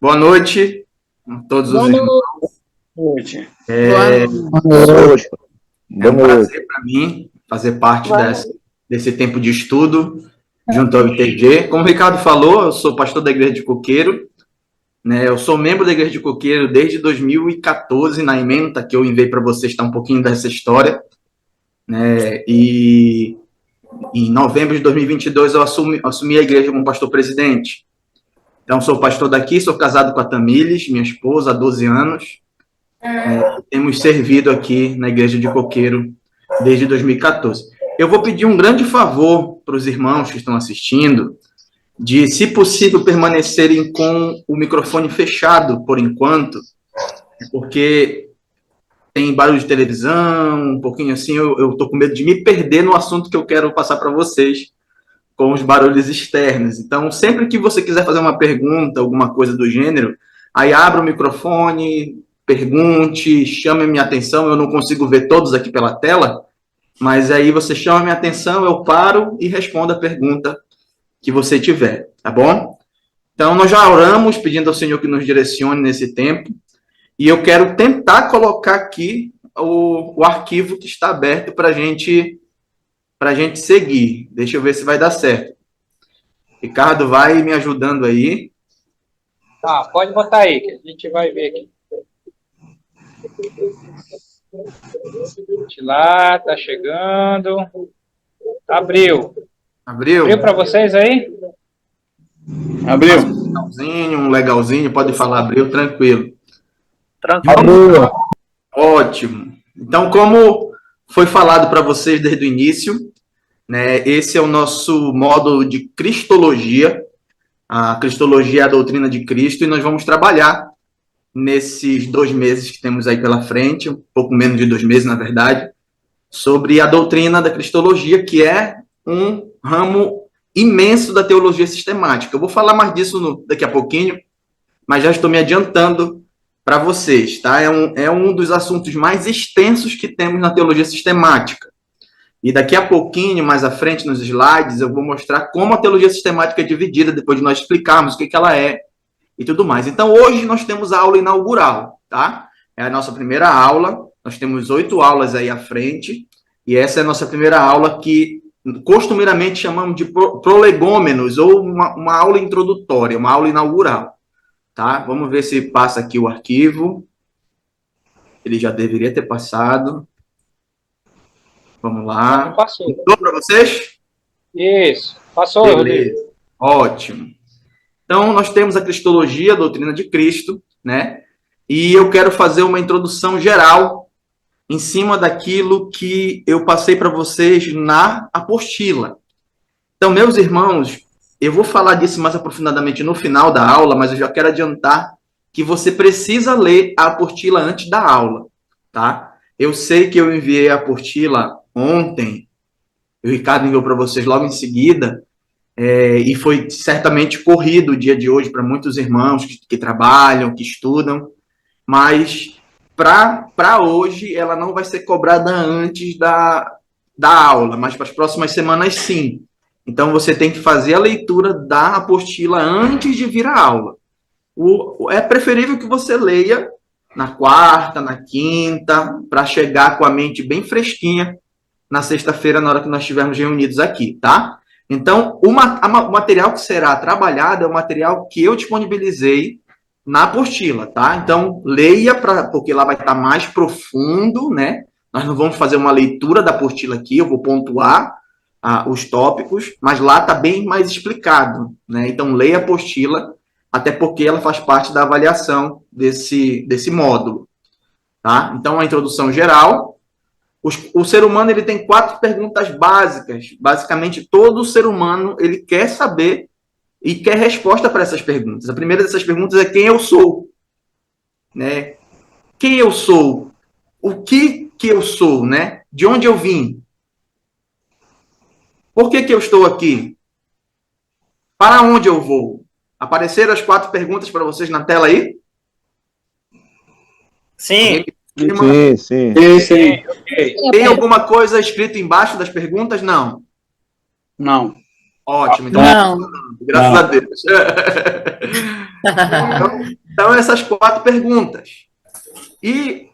Boa noite a todos os Boa irmãos. noite. Boa noite. É um prazer para mim fazer parte desse tempo de estudo junto ao ITG. Como o Ricardo falou, eu sou pastor da Igreja de Coqueiro, né? Eu sou membro da Igreja de Coqueiro desde 2014, na ementa que eu enviei para vocês, está um pouquinho dessa história, né? E em novembro de 2022 eu assumi a igreja como pastor presidente. Então, sou pastor daqui, sou casado com a Tamílis, minha esposa, há 12 anos. Temos servido aqui na Igreja de Coqueiro desde 2014. Eu vou pedir um grande favor para os irmãos que estão assistindo, de, se possível, permanecerem com o microfone fechado por enquanto, porque tem barulho de televisão, um pouquinho assim, eu estou com medo de me perder no assunto que eu quero passar para vocês, com os barulhos externos. Então, sempre que você quiser fazer uma pergunta, alguma coisa do gênero, aí abra o microfone, pergunte, chame a minha atenção. Eu não consigo ver todos aqui pela tela, mas aí você chama a minha atenção, eu paro e respondo a pergunta que você tiver, tá bom? Então, nós já oramos pedindo ao Senhor que nos direcione nesse tempo, e eu quero tentar colocar aqui o arquivo que está aberto para a gente seguir. Deixa eu ver se vai dar certo. Ricardo, vai me ajudando aí. Tá, pode botar aí, que a gente vai ver aqui. Lá, tá chegando. Abriu. Abriu? Abriu para vocês aí? Abriu. Um legalzinho, pode falar, abriu, tranquilo. Tranquilo. Ótimo. Então, como foi falado para vocês desde o início, né, esse é o nosso módulo de Cristologia. A Cristologia é a doutrina de Cristo, e nós vamos trabalhar nesses 2 meses que temos aí pela frente, um pouco menos de 2 meses, na verdade, sobre a doutrina da Cristologia, que é um ramo imenso da teologia sistemática. Eu vou falar mais disso daqui a pouquinho, mas já estou me adiantando para vocês, tá? É um dos assuntos mais extensos que temos na teologia sistemática. E daqui a pouquinho, mais à frente, nos slides, eu vou mostrar como a teologia sistemática é dividida, depois de nós explicarmos o que ela é e tudo mais. Então, hoje nós temos a aula inaugural, tá? É a nossa primeira aula, nós temos 8 aulas aí à frente, e essa é a nossa primeira aula, que costumeiramente chamamos de prolegômenos, ou uma aula introdutória, uma aula inaugural, tá? Vamos ver se passa aqui o arquivo. Ele já deveria ter passado. Vamos lá. Passou. Passou para vocês? Isso, passou. Beleza. Ótimo. Então, nós temos a Cristologia, a doutrina de Cristo, né? E eu quero fazer uma introdução geral em cima daquilo que eu passei para vocês na apostila. Então, meus irmãos, eu vou falar disso mais aprofundadamente no final da aula, mas eu já quero adiantar que você precisa ler a apostila antes da aula, tá? Eu sei que eu enviei a apostila ontem, o Ricardo enviou para vocês logo em seguida, e foi certamente corrido o dia de hoje para muitos irmãos que trabalham, que estudam, mas para hoje ela não vai ser cobrada antes da aula, mas para as próximas semanas sim. Então você tem que fazer a leitura da apostila antes de vir à aula. É preferível que você leia na quarta, na quinta, para chegar com a mente bem fresquinha na sexta-feira, na hora que nós estivermos reunidos aqui, tá? Então, o material que será trabalhado é o material que eu disponibilizei na apostila, tá? Então, leia, porque lá vai estar mais profundo, né? Nós não vamos fazer uma leitura da apostila aqui, eu vou pontuar os tópicos, mas lá está bem mais explicado, né? Então, leia a apostila, até porque ela faz parte da avaliação desse módulo, tá? Então, a introdução geral. O ser humano ele tem 4 perguntas básicas. Basicamente, todo ser humano ele quer saber e quer resposta para essas perguntas. A primeira dessas perguntas é quem eu sou, né? Quem eu sou? O que eu sou, né? De onde eu vim? Por que eu estou aqui? Para onde eu vou? Apareceram as 4 perguntas para vocês na tela aí? Sim. Sim. Tem alguma coisa escrita embaixo das perguntas? Não. Não. Ótimo. Então, Não. graças a Deus. Então, essas 4 perguntas. E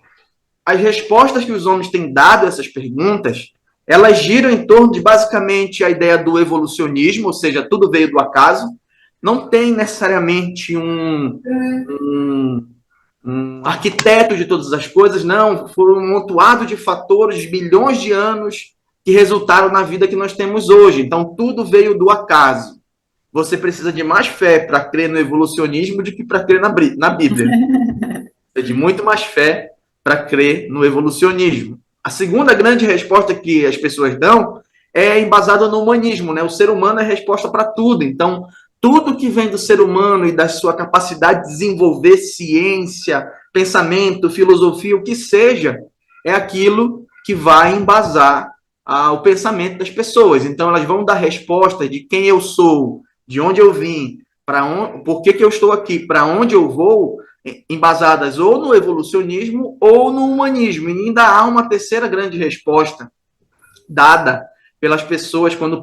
as respostas que os homens têm dado a essas perguntas, elas giram em torno de, basicamente, a ideia do evolucionismo, ou seja, tudo veio do acaso. Não tem necessariamente um arquiteto de todas as coisas, não. Foram um montoado de fatores, bilhões de anos, que resultaram na vida que nós temos hoje. Então, tudo veio do acaso. Você precisa de mais fé para crer no evolucionismo do que para crer na Bíblia. De muito mais fé para crer no evolucionismo. A segunda grande resposta que as pessoas dão é embasada no humanismo, né? O ser humano é a resposta para tudo. Então, tudo que vem do ser humano e da sua capacidade de desenvolver ciência, pensamento, filosofia, o que seja, é aquilo que vai embasar o pensamento das pessoas. Então, elas vão dar resposta de quem eu sou, de onde eu vim, por que eu estou aqui, para onde eu vou, embasadas ou no evolucionismo ou no humanismo. E ainda há uma terceira grande resposta dada pelas pessoas quando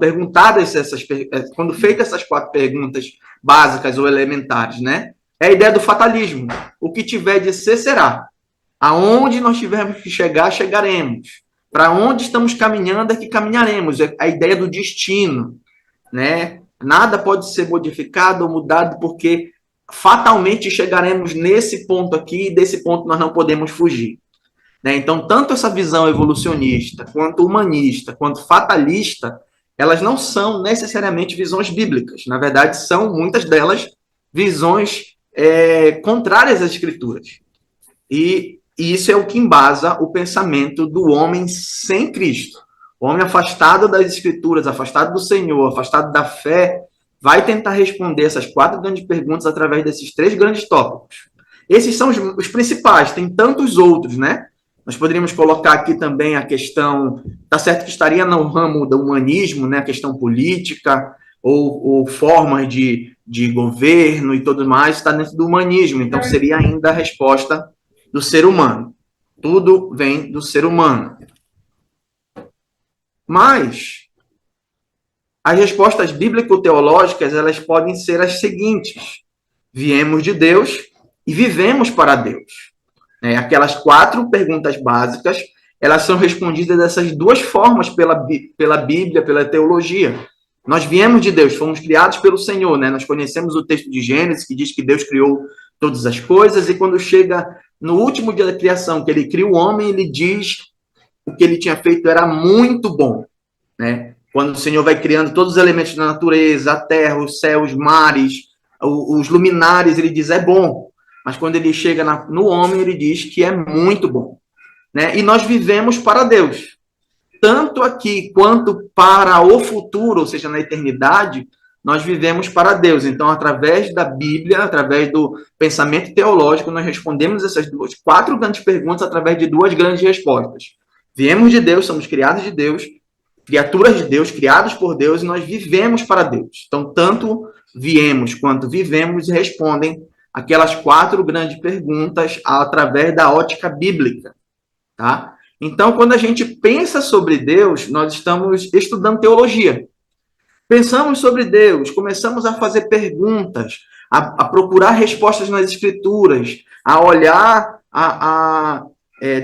quando feitas essas 4 perguntas básicas ou elementares, né? É a ideia do fatalismo. O que tiver de ser, será. Aonde nós tivermos que chegar, chegaremos. Para onde estamos caminhando é que caminharemos. É a ideia do destino, né? Nada pode ser modificado ou mudado porque fatalmente chegaremos nesse ponto aqui e desse ponto nós não podemos fugir. Né? Então, tanto essa visão evolucionista, quanto humanista, quanto fatalista, elas não são necessariamente visões bíblicas. Na verdade, são, muitas delas, visões contrárias às escrituras. E isso é o que embasa o pensamento do homem sem Cristo. O homem afastado das escrituras, afastado do Senhor, afastado da fé, vai tentar responder essas 4 grandes perguntas através desses 3 grandes tópicos. Esses são os principais, tem tantos outros, né? Nós poderíamos colocar aqui também a questão, tá certo que estaria no ramo do humanismo, né? A questão política ou formas de governo e tudo mais, está dentro do humanismo. Então, seria ainda a resposta do ser humano. Tudo vem do ser humano. Mas as respostas bíblico-teológicas, elas podem ser as seguintes: viemos de Deus e vivemos para Deus. Aquelas 4 perguntas básicas, elas são respondidas dessas 2 formas pela Bíblia, pela teologia. Nós viemos de Deus, fomos criados pelo Senhor, né? Nós conhecemos o texto de Gênesis, que diz que Deus criou todas as coisas, e quando chega no último dia da criação, que ele cria o homem, ele diz o que ele tinha feito era muito bom, né? Quando o Senhor vai criando todos os elementos da natureza, a terra, os céus, os mares, os luminares, ele diz, é bom. Mas quando ele chega no homem, ele diz que é muito bom. Né? E nós vivemos para Deus. Tanto aqui quanto para o futuro, ou seja, na eternidade, nós vivemos para Deus. Então, através da Bíblia, através do pensamento teológico, nós respondemos essas 4 grandes perguntas através de 2 grandes respostas. Viemos de Deus, somos criados de Deus, criaturas de Deus, criados por Deus, e nós vivemos para Deus. Então, tanto viemos quanto vivemos respondem aquelas 4 grandes perguntas através da ótica bíblica. Tá? Então, quando a gente pensa sobre Deus, nós estamos estudando teologia. Pensamos sobre Deus, começamos a fazer perguntas, a procurar respostas nas escrituras, a olhar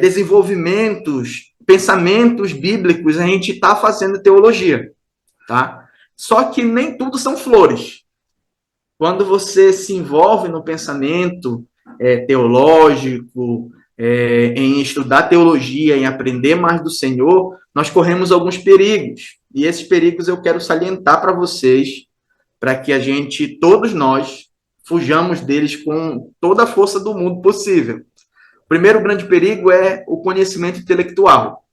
desenvolvimentos, pensamentos bíblicos, a gente está fazendo teologia. Tá? Só que nem tudo são flores. Quando você se envolve no pensamento teológico, em estudar teologia, em aprender mais do Senhor, nós corremos alguns perigos. E esses perigos eu quero salientar para vocês, para que a gente, todos nós, fujamos deles com toda a força do mundo possível. O primeiro grande perigo é o conhecimento intelectual.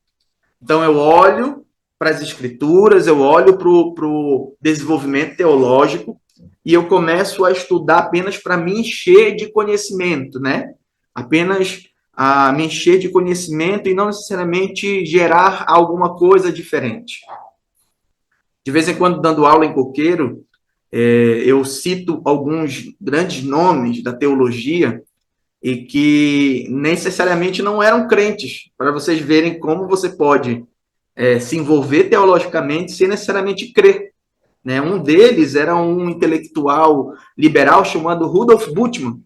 Então, eu olho para as escrituras, eu olho para o desenvolvimento teológico e eu começo a estudar apenas para me encher de conhecimento, né? Apenas a me encher de conhecimento e não necessariamente gerar alguma coisa diferente. De vez em quando, dando aula em coqueiro, eu cito alguns grandes nomes da teologia e que necessariamente não eram crentes, para vocês verem como você pode se envolver teologicamente sem necessariamente crer. né? Um deles era um intelectual liberal chamado Rudolf Bultmann,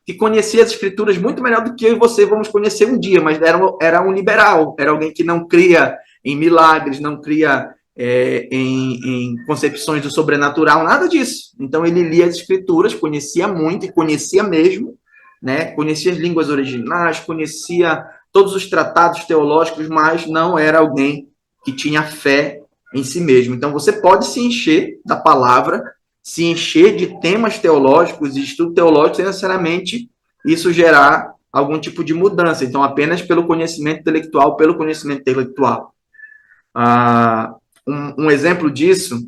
que conhecia as escrituras muito melhor do que eu e você vamos conhecer um dia, mas era um liberal, era alguém que não cria em milagres, não cria em concepções do sobrenatural, nada disso. Então ele lia as escrituras, conhecia muito e conhecia mesmo, né? Conhecia as línguas originais, conhecia todos os tratados teológicos, mas não era alguém que tinha fé em si mesmo. Então você pode se encher da palavra, se encher de temas teológicos e estudo teológico, sem necessariamente isso gerar algum tipo de mudança. Então, apenas pelo conhecimento intelectual, um exemplo disso,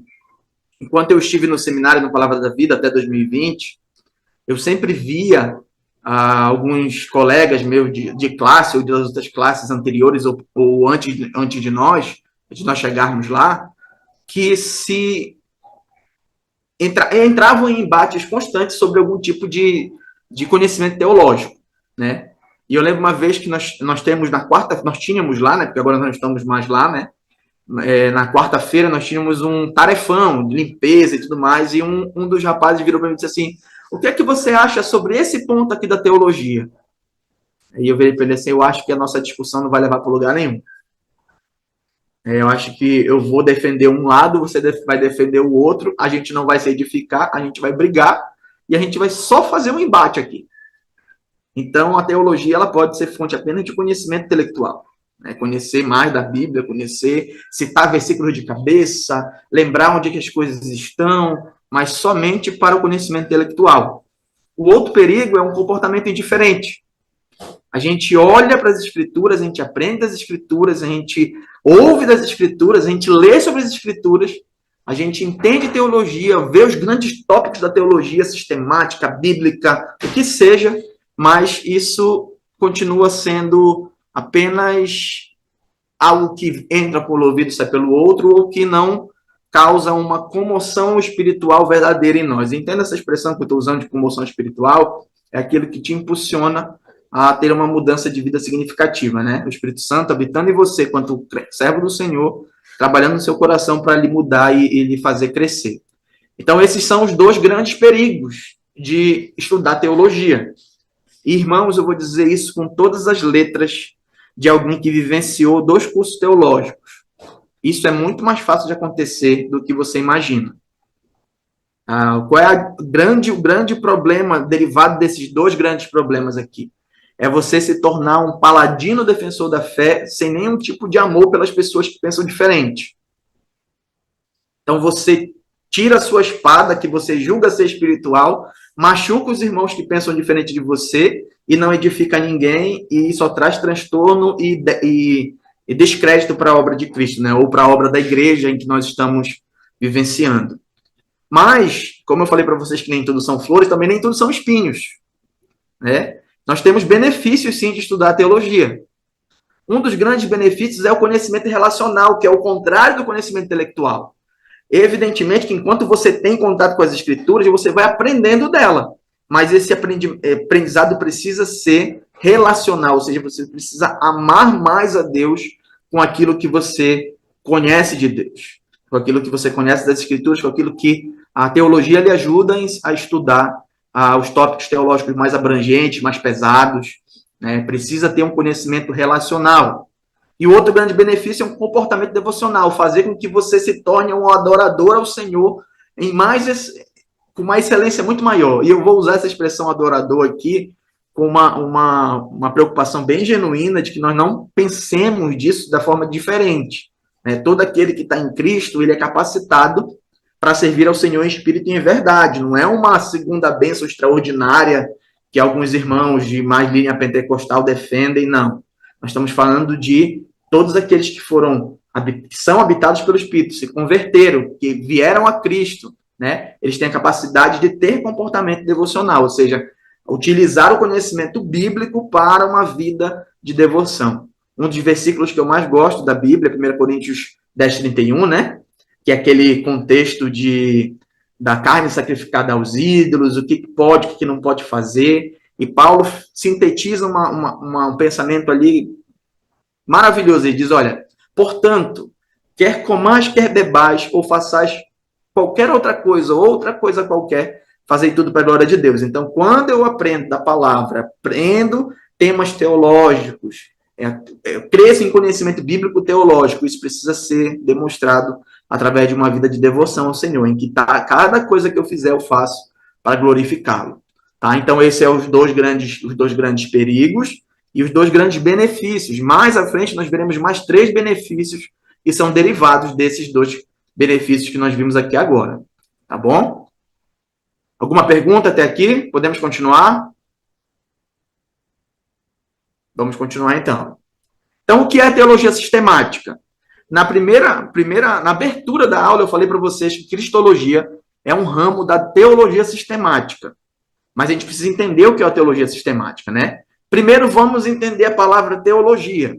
enquanto eu estive no seminário no Palavra da Vida até 2020, eu sempre via alguns colegas meus de classe ou das outras classes anteriores ou antes de nós chegarmos lá, que se entravam em embates constantes sobre algum tipo de conhecimento teológico, né? E eu lembro uma vez que nós tínhamos lá, né? Porque agora nós não estamos mais lá, né? Na quarta-feira nós tínhamos um tarefão de limpeza e tudo mais, e um dos rapazes virou para mim e disse assim: o que é que você acha sobre esse ponto aqui da teologia? Aí eu virei para ele assim: eu acho que a nossa discussão não vai levar para lugar nenhum. Eu acho que eu vou defender um lado, você vai defender o outro, a gente não vai se edificar, a gente vai brigar e a gente vai só fazer um embate aqui. Então, a teologia ela pode ser fonte apenas de conhecimento intelectual. Né? Conhecer mais da Bíblia, citar versículos de cabeça, lembrar onde é que as coisas estão, mas somente para o conhecimento intelectual. O outro perigo é um comportamento indiferente. A gente olha para as Escrituras, a gente aprende das Escrituras, a gente ouve das Escrituras, a gente lê sobre as Escrituras, a gente entende teologia, vê os grandes tópicos da teologia sistemática, bíblica, o que seja, mas isso continua sendo apenas algo que entra pelo ouvido e sai pelo outro, ou que não causa uma comoção espiritual verdadeira em nós. Entenda essa expressão que eu estou usando de comoção espiritual, é aquilo que te impulsiona a ter uma mudança de vida significativa, né? O Espírito Santo habitando em você, quanto servo do Senhor, trabalhando no seu coração para lhe mudar e lhe fazer crescer. Então, esses são os dois grandes perigos de estudar teologia. E, irmãos, eu vou dizer isso com todas as letras de alguém que vivenciou 2 cursos teológicos. Isso é muito mais fácil de acontecer do que você imagina. Qual é o grande problema derivado desses 2 grandes problemas aqui? É você se tornar um paladino defensor da fé sem nenhum tipo de amor pelas pessoas que pensam diferente. Então você tira a sua espada, que você julga ser espiritual, machuca os irmãos que pensam diferente de você e não edifica ninguém e só traz transtorno e descrédito para a obra de Cristo, né? Ou para a obra da igreja em que nós estamos vivenciando. Mas, como eu falei para vocês que nem tudo são flores, também nem tudo são espinhos, né? Nós temos benefícios, sim, de estudar a teologia. Um dos grandes benefícios é o conhecimento relacional, que é o contrário do conhecimento intelectual. Evidentemente que enquanto você tem contato com as escrituras, você vai aprendendo dela. Mas esse aprendizado precisa ser relacional, ou seja, você precisa amar mais a Deus com aquilo que você conhece de Deus, com aquilo que você conhece das escrituras, com aquilo que a teologia lhe ajuda a estudar os tópicos teológicos mais abrangentes, mais pesados, né? Precisa ter um conhecimento relacional. E o outro grande benefício é um comportamento devocional, fazer com que você se torne um adorador ao Senhor com uma excelência muito maior. E eu vou usar essa expressão adorador aqui com uma preocupação bem genuína de que nós não pensemos disso da forma diferente. Né? Todo aquele que está em Cristo, ele é capacitado para servir ao Senhor em espírito e em verdade. Não é uma segunda bênção extraordinária que alguns irmãos de mais linha pentecostal defendem, não. Nós estamos falando de todos aqueles que são habitados pelo Espírito, se converteram, que vieram a Cristo, né? Eles têm a capacidade de ter comportamento devocional, ou seja, utilizar o conhecimento bíblico para uma vida de devoção. Um dos versículos que eu mais gosto da Bíblia, 1 Coríntios 10:31, né? Que é aquele contexto da carne sacrificada aos ídolos, o que pode, o que não pode fazer. E Paulo sintetiza um pensamento ali maravilhoso. Ele diz, olha, portanto, quer comais, quer bebais, ou façais qualquer outra coisa qualquer, fazei tudo para a glória de Deus. Então, quando eu aprendo da palavra, aprendo temas teológicos, cresço em conhecimento bíblico teológico, isso precisa ser demonstrado através de uma vida de devoção ao Senhor, em que cada coisa que eu fizer eu faço para glorificá-lo. Tá? Então, esses são os dois grandes perigos e os dois grandes benefícios. Mais à frente, nós veremos mais 3 benefícios que são derivados desses 2 benefícios que nós vimos aqui agora. Tá bom? Alguma pergunta até aqui? Podemos continuar? Vamos continuar então. Então, o que é teologia sistemática? Na abertura da aula, eu falei para vocês que cristologia é um ramo da teologia sistemática. Mas a gente precisa entender o que é a teologia sistemática, né? Primeiro, vamos entender a palavra teologia.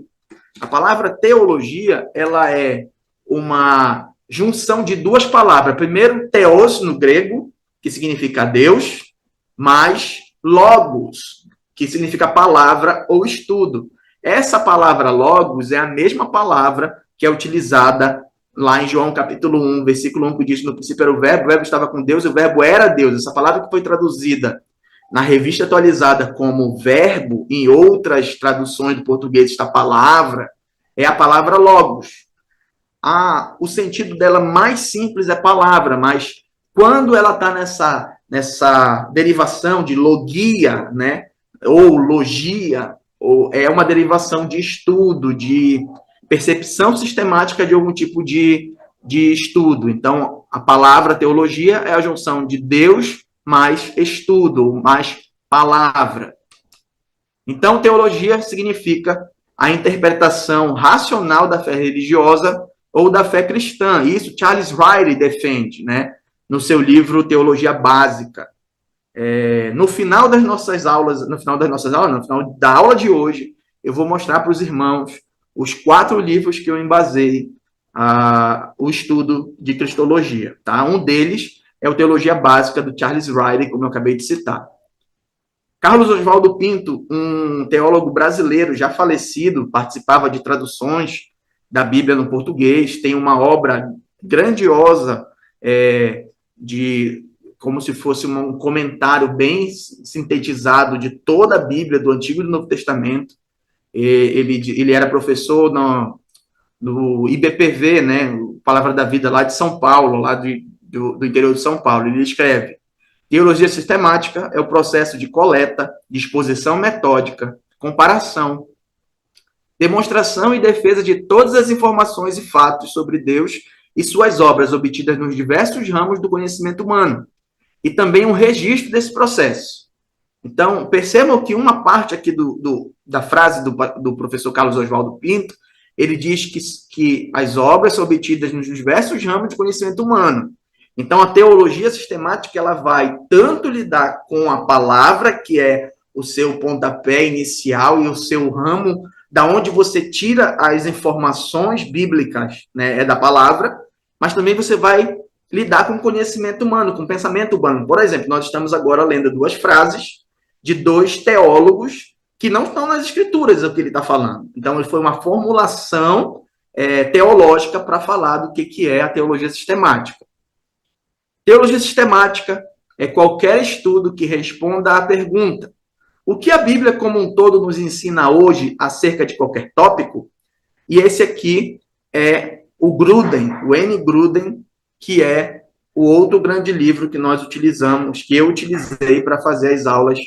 A palavra teologia, ela é uma junção de 2 palavras. Primeiro, theos, no grego, que significa Deus, mais logos, que significa palavra ou estudo. Essa palavra logos é a mesma palavra que é utilizada lá em João capítulo 1, versículo 1, que diz: no princípio era o verbo estava com Deus e o verbo era Deus. Essa palavra que foi traduzida na Revista Atualizada como verbo, em outras traduções do português esta palavra, é a palavra logos. O sentido dela mais simples é palavra, mas quando ela está nessa derivação de logia, né, ou logia, é uma derivação de estudo, de percepção sistemática de algum tipo de estudo. Então, a palavra teologia é a junção de Deus mais estudo, mais palavra. Então, teologia significa a interpretação racional da fé religiosa ou da fé cristã. Isso Charles Riley defende, né, no seu livro Teologia Básica. No final da aula de hoje, eu vou mostrar para os irmãos os 4 livros que eu embasei o estudo de cristologia. Tá? Um deles é o Teologia Básica, do Charles Riley, como eu acabei de citar. Carlos Oswaldo Pinto, um teólogo brasileiro já falecido, participava de traduções da Bíblia no português, tem uma obra grandiosa como se fosse um comentário bem sintetizado de toda a Bíblia, do Antigo e do Novo Testamento. Ele era professor no IBPV, né, Palavra da Vida, lá de São Paulo, lá do interior de São Paulo. Ele escreve: teologia sistemática é o processo de coleta, disposição metódica, comparação, demonstração e defesa de todas as informações e fatos sobre Deus e suas obras obtidas nos diversos ramos do conhecimento humano, e também um registro desse processo. Então, percebam que uma parte aqui da frase do professor Carlos Oswaldo Pinto, ele diz que as obras são obtidas nos diversos ramos de conhecimento humano. Então, a teologia sistemática, ela vai tanto lidar com a palavra, que é o seu pontapé inicial e o seu ramo, da onde você tira as informações bíblicas, né, é da palavra, mas também você vai lidar com o conhecimento humano, com o pensamento humano. Por exemplo, nós estamos agora lendo 2 frases de 2 teólogos que não estão nas escrituras, o que ele está falando. Então, foi uma formulação teológica para falar do que é a teologia sistemática. Teologia sistemática é qualquer estudo que responda à pergunta: o que a Bíblia como um todo nos ensina hoje acerca de qualquer tópico? E esse aqui é o Gruden, o N. Gruden, que é o outro grande livro que nós utilizamos, que eu utilizei para fazer as aulas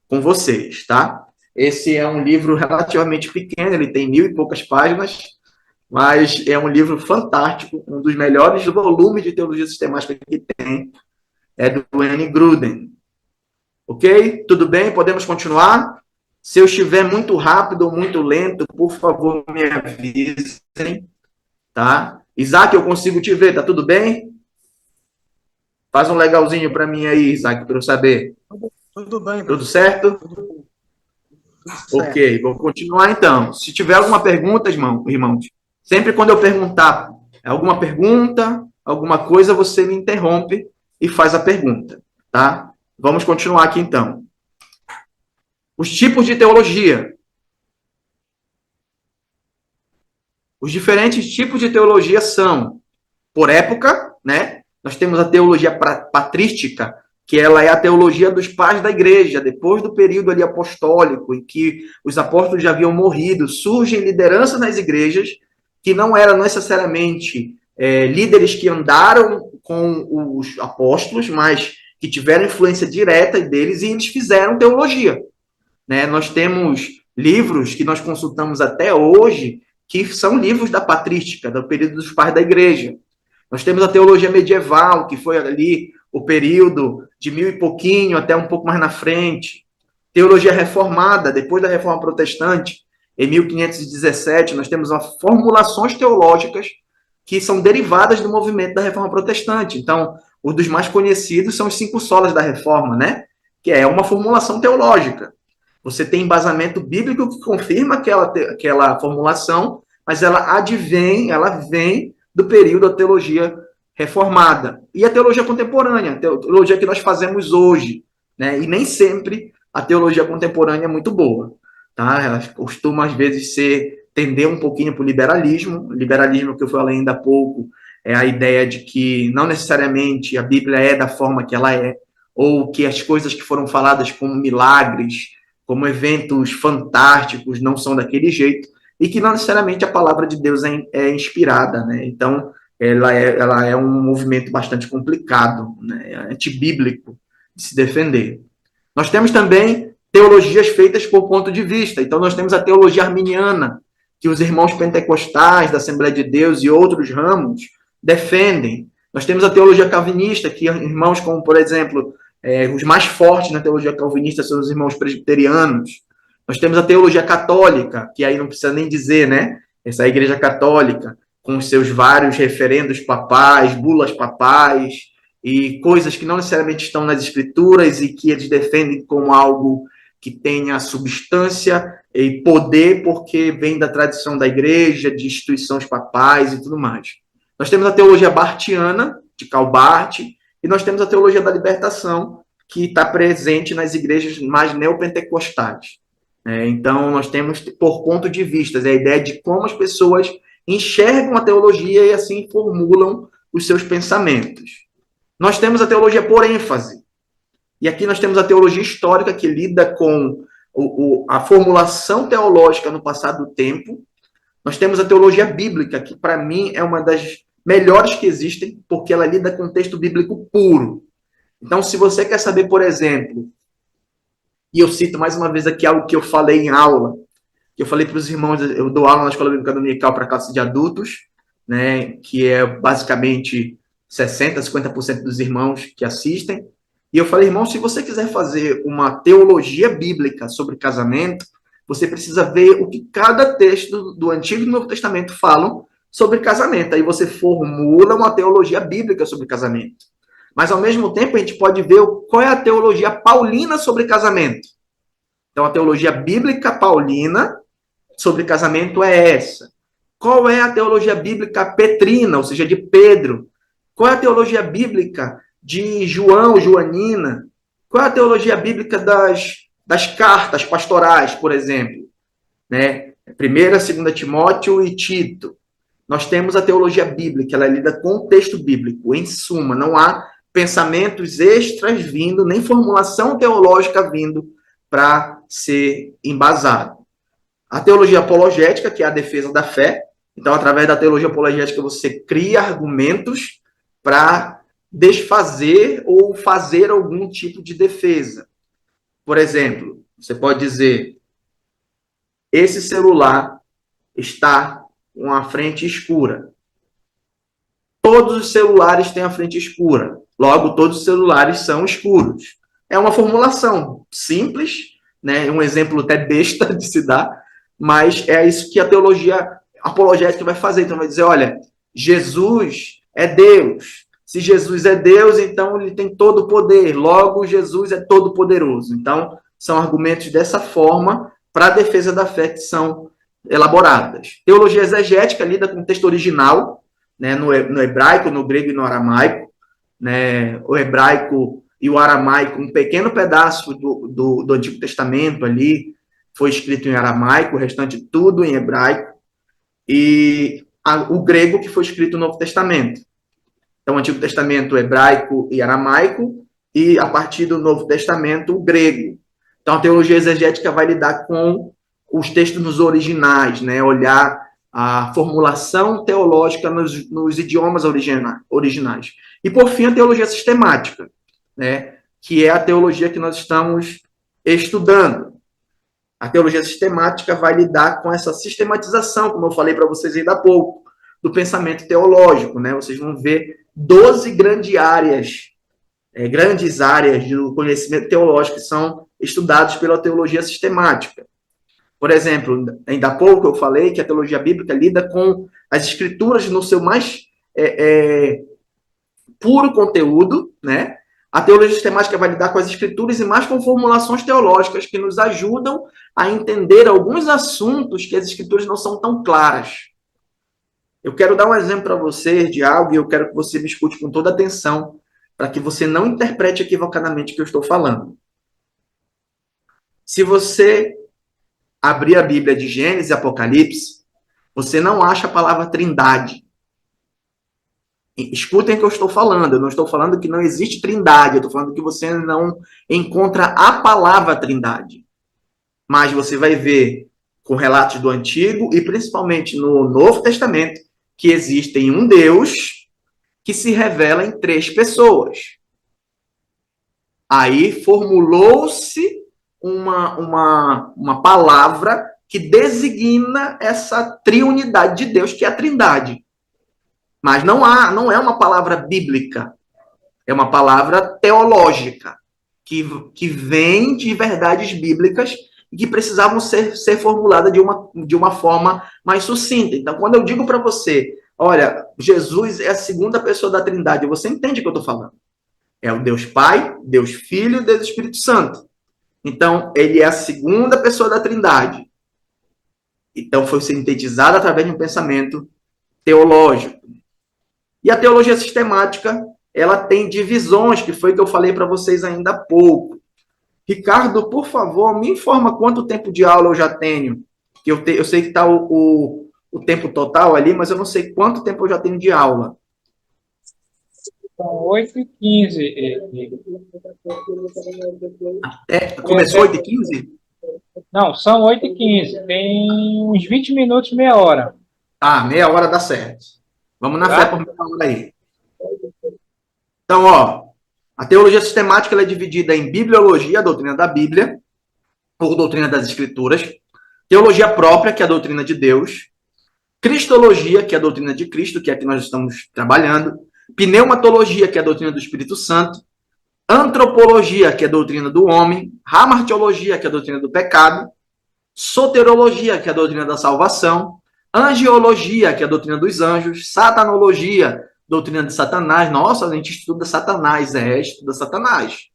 com vocês, tá? Esse é um livro relativamente pequeno, ele tem 1000 e poucas páginas, mas é um livro fantástico, um dos melhores volumes de teologia sistemática que tem, é do N. Gruden. Ok? Tudo bem? Podemos continuar? Se eu estiver muito rápido ou muito lento, por favor, me avisem, tá? Isaac, eu consigo te ver, tá tudo bem? Faz um legalzinho para mim aí, Isaac, para eu saber. Tudo bem. Tudo certo? Tudo Ok, vou continuar então. Se tiver alguma pergunta, irmãos, sempre quando eu perguntar alguma pergunta, alguma coisa, você me interrompe e faz a pergunta, tá? Vamos continuar aqui então. Os tipos de teologia. Os diferentes tipos de teologia são, por época, né? Nós temos a teologia patrística, que ela é a teologia dos pais da igreja, depois do período ali apostólico, em que os apóstolos já haviam morrido, surgem lideranças nas igrejas, que não eram necessariamente líderes que andaram com os apóstolos, mas que tiveram influência direta deles, e eles fizeram teologia. Né? Nós temos livros que nós consultamos até hoje, que são livros da patrística, do período dos pais da igreja. Nós temos a teologia medieval, que foi ali o período de 1000 e pouquinho até um pouco mais na frente. Teologia reformada, depois da Reforma Protestante, em 1517, nós temos formulações teológicas que são derivadas do movimento da Reforma Protestante. Então, um dos mais conhecidos são os 5 solas da Reforma, né? Que é uma formulação teológica. Você tem embasamento bíblico que confirma aquela formulação, mas ela vem do período da teologia reformada. E a teologia contemporânea, a teologia que nós fazemos hoje, né? E nem sempre a teologia contemporânea é muito boa, tá? Ela costuma, às vezes, tender um pouquinho para o liberalismo. O liberalismo, que eu falei ainda há pouco, é a ideia de que não necessariamente a Bíblia é da forma que ela é, ou que as coisas que foram faladas como milagres, como eventos fantásticos, não são daquele jeito, e que não necessariamente a palavra de Deus é inspirada, né? Então, ela é um movimento bastante complicado, né? Antibíblico de se defender. Nós temos também teologias feitas por ponto de vista. Então, nós temos a teologia arminiana, que os irmãos pentecostais da Assembleia de Deus e outros ramos defendem. Nós temos a teologia calvinista, que irmãos como, por exemplo, os mais fortes na teologia calvinista são os irmãos presbiterianos. Nós temos a teologia católica, que aí não precisa nem dizer, né? Essa é a Igreja Católica, com os seus vários referendos papais, bulas papais, e coisas que não necessariamente estão nas escrituras e que eles defendem como algo que tenha substância e poder, porque vem da tradição da igreja, de instituições papais e tudo mais. Nós temos a teologia bartiana, de Karl Barth, e nós temos a teologia da libertação, que está presente nas igrejas mais neopentecostais. Então, nós temos, por ponto de vista, a ideia de como as pessoas enxergam a teologia e assim formulam os seus pensamentos. Nós temos a teologia por ênfase. E aqui nós temos a teologia histórica, que lida com a formulação teológica no passado do tempo. Nós temos a teologia bíblica, que para mim é uma das melhores que existem, porque ela lida com texto bíblico puro. Então, se você quer saber, por exemplo, e eu cito mais uma vez aqui algo que eu falei em aula, que eu falei para os irmãos, eu dou aula na Escola Bíblica Dominical para classe de adultos, né, que é basicamente 60%, 50% dos irmãos que assistem. E eu falei, irmão, se você quiser fazer uma teologia bíblica sobre casamento, você precisa ver o que cada texto do Antigo e do Novo Testamento falam sobre casamento. Aí você formula uma teologia bíblica sobre casamento. Mas, ao mesmo tempo, a gente pode ver qual é a teologia paulina sobre casamento. Então, a teologia bíblica paulina sobre casamento é essa. Qual é a teologia bíblica petrina, ou seja, de Pedro? Qual é a teologia bíblica de João, Joanina? Qual é a teologia bíblica das cartas pastorais, por exemplo? Né? 1ª, 2ª Timóteo e Tito. Nós temos a teologia bíblica, ela lida com o texto bíblico. Em suma, não há pensamentos extras vindo, nem formulação teológica vindo para ser embasado. A teologia apologética, que é a defesa da fé. Então, através da teologia apologética, você cria argumentos para desfazer ou fazer algum tipo de defesa. Por exemplo, você pode dizer, esse celular está com a frente escura. Todos os celulares têm a frente escura. Logo, todos os celulares são escuros. É uma formulação simples, né? Um exemplo até besta de se dar, mas é isso que a teologia apologética vai fazer. Então, vai dizer, olha, Jesus é Deus. Se Jesus é Deus, então ele tem todo o poder. Logo, Jesus é todo poderoso. Então, são argumentos dessa forma para a defesa da fé que são elaboradas. Teologia exegética lida com o texto original, né, no hebraico, no grego e no aramaico. Né, o hebraico e o aramaico, um pequeno pedaço do Antigo Testamento ali foi escrito em aramaico, o restante tudo em hebraico. E o grego que foi escrito no Novo Testamento. Então, o Antigo Testamento hebraico e aramaico, e a partir do Novo Testamento, o grego. Então, a teologia exegética vai lidar com os textos nos originais, né? Olhar a formulação teológica nos idiomas originais. E, por fim, a teologia sistemática, né? Que é a teologia que nós estamos estudando. A teologia sistemática vai lidar com essa sistematização, como eu falei para vocês ainda há pouco, do pensamento teológico, né? Vocês vão ver 12 grandes áreas do conhecimento teológico que são estudados pela teologia sistemática. Por exemplo, ainda há pouco eu falei que a teologia bíblica lida com as escrituras no seu mais puro conteúdo, né? A teologia sistemática vai lidar com as escrituras e mais com formulações teológicas que nos ajudam a entender alguns assuntos que as escrituras não são tão claras. Eu quero dar um exemplo para você de algo e eu quero que você me escute com toda atenção para que você não interprete equivocadamente o que eu estou falando. Se você abrir a Bíblia de Gênesis e Apocalipse, você não acha a palavra trindade. Escutem o que eu estou falando. Eu não estou falando que não existe trindade. Eu estou falando que você não encontra a palavra trindade. Mas você vai ver com relatos do Antigo e principalmente no Novo Testamento que existem um Deus que se revela em 3 pessoas. Aí formulou-se uma palavra que designa essa triunidade de Deus, que é a trindade. Mas não é uma palavra bíblica, é uma palavra teológica, que vem de verdades bíblicas e que precisavam ser formulada de uma forma mais sucinta. Então, quando eu digo para você, olha, Jesus é a segunda pessoa da Trindade, você entende o que eu estou falando. É o Deus Pai, Deus Filho e Deus Espírito Santo. Então, ele é a segunda pessoa da Trindade. Então, foi sintetizado através de um pensamento teológico. E a teologia sistemática, ela tem divisões, que foi o que eu falei para vocês ainda há pouco. Ricardo, por favor, me informa quanto tempo de aula eu já tenho. Eu sei que está o tempo total ali, mas eu não sei quanto tempo eu já tenho de aula. São 8h15. Começou 8h15? Não, são 8h15. Tem uns 20 minutos, meia hora. Ah, meia hora dá certo. Vamos na fé por meia hora aí. Então, ó, a teologia sistemática ela é dividida em bibliologia, a doutrina da Bíblia, ou doutrina das Escrituras, teologia própria, que é a doutrina de Deus, cristologia, que é a doutrina de Cristo, que é a que nós estamos trabalhando, pneumatologia, que é a doutrina do Espírito Santo, antropologia, que é a doutrina do homem, hamartiologia, que é a doutrina do pecado, soterologia, que é a doutrina da salvação, angiologia, que é a doutrina dos anjos, satanologia, doutrina de Satanás. Nossa, a gente estuda Satanás, estuda Satanás.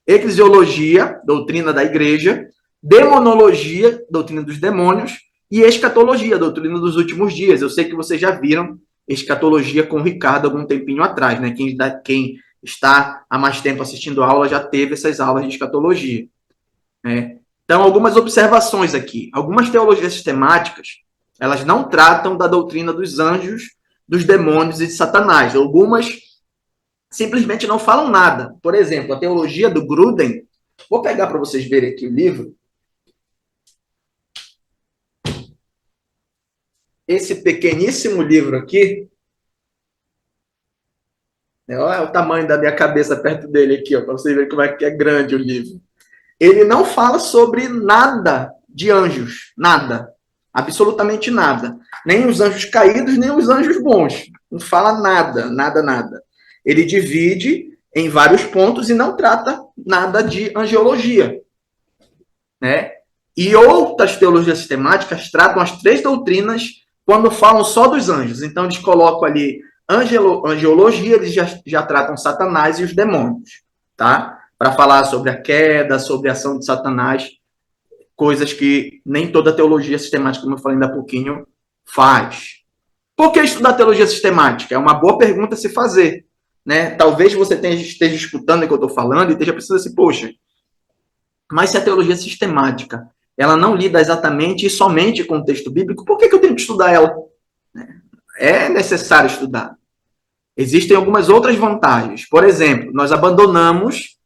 Eclesiologia, doutrina da igreja, demonologia, doutrina dos demônios, e escatologia, doutrina dos últimos dias. Eu sei que vocês já viram escatologia com o Ricardo algum tempinho atrás, né? Quem está há mais tempo assistindo a aula já teve essas aulas de escatologia, né? Então, algumas observações aqui. Algumas teologias sistemáticas, elas não tratam da doutrina dos anjos, dos demônios e de Satanás. Algumas simplesmente não falam nada. Por exemplo, a teologia do Gruden. Vou pegar para vocês verem aqui o livro. Esse pequeníssimo livro aqui. Olha o tamanho da minha cabeça perto dele aqui, para vocês verem como é que é grande o livro. Ele não fala sobre nada de anjos. Nada. Absolutamente nada. Nem os anjos caídos, nem os anjos bons. Não fala nada, nada, nada. Ele divide em vários pontos e não trata nada de angiologia, né? E outras teologias sistemáticas tratam as 3 doutrinas quando falam só dos anjos. Então, eles colocam ali angiologia, eles já tratam Satanás e os demônios, tá? Para falar sobre a queda, sobre a ação de Satanás, coisas que nem toda teologia sistemática, como eu falei ainda há pouquinho, faz. Por que estudar teologia sistemática? É uma boa pergunta a se fazer, né? Talvez você esteja escutando o que eu estou falando e esteja pensando assim, poxa, mas se a teologia sistemática ela não lida exatamente e somente com o texto bíblico, por que eu tenho que estudar ela? É necessário estudar. existem algumas outras vantagens. Por exemplo, nós abandonamos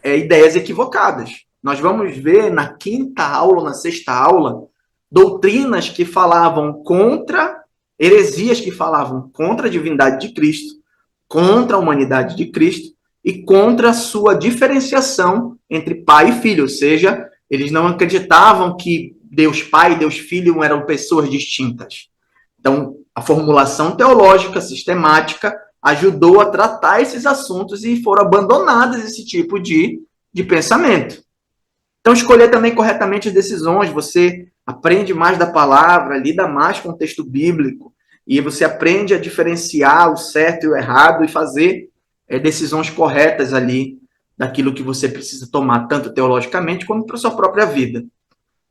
ideias equivocadas. Nós vamos ver na quinta aula, na sexta aula, doutrinas que falavam contra, heresias que falavam contra a divindade de Cristo, contra a humanidade de Cristo e contra a sua diferenciação entre pai e filho, ou seja, eles não acreditavam que Deus Pai e Deus Filho eram pessoas distintas. Então, a formulação teológica sistemática ajudou a tratar esses assuntos e foram abandonados esse tipo de pensamento. Então, escolher também corretamente as decisões, você aprende mais da palavra, lida mais com o texto bíblico, e você aprende a diferenciar o certo e o errado e fazer decisões corretas ali daquilo que você precisa tomar, tanto teologicamente como para a sua própria vida.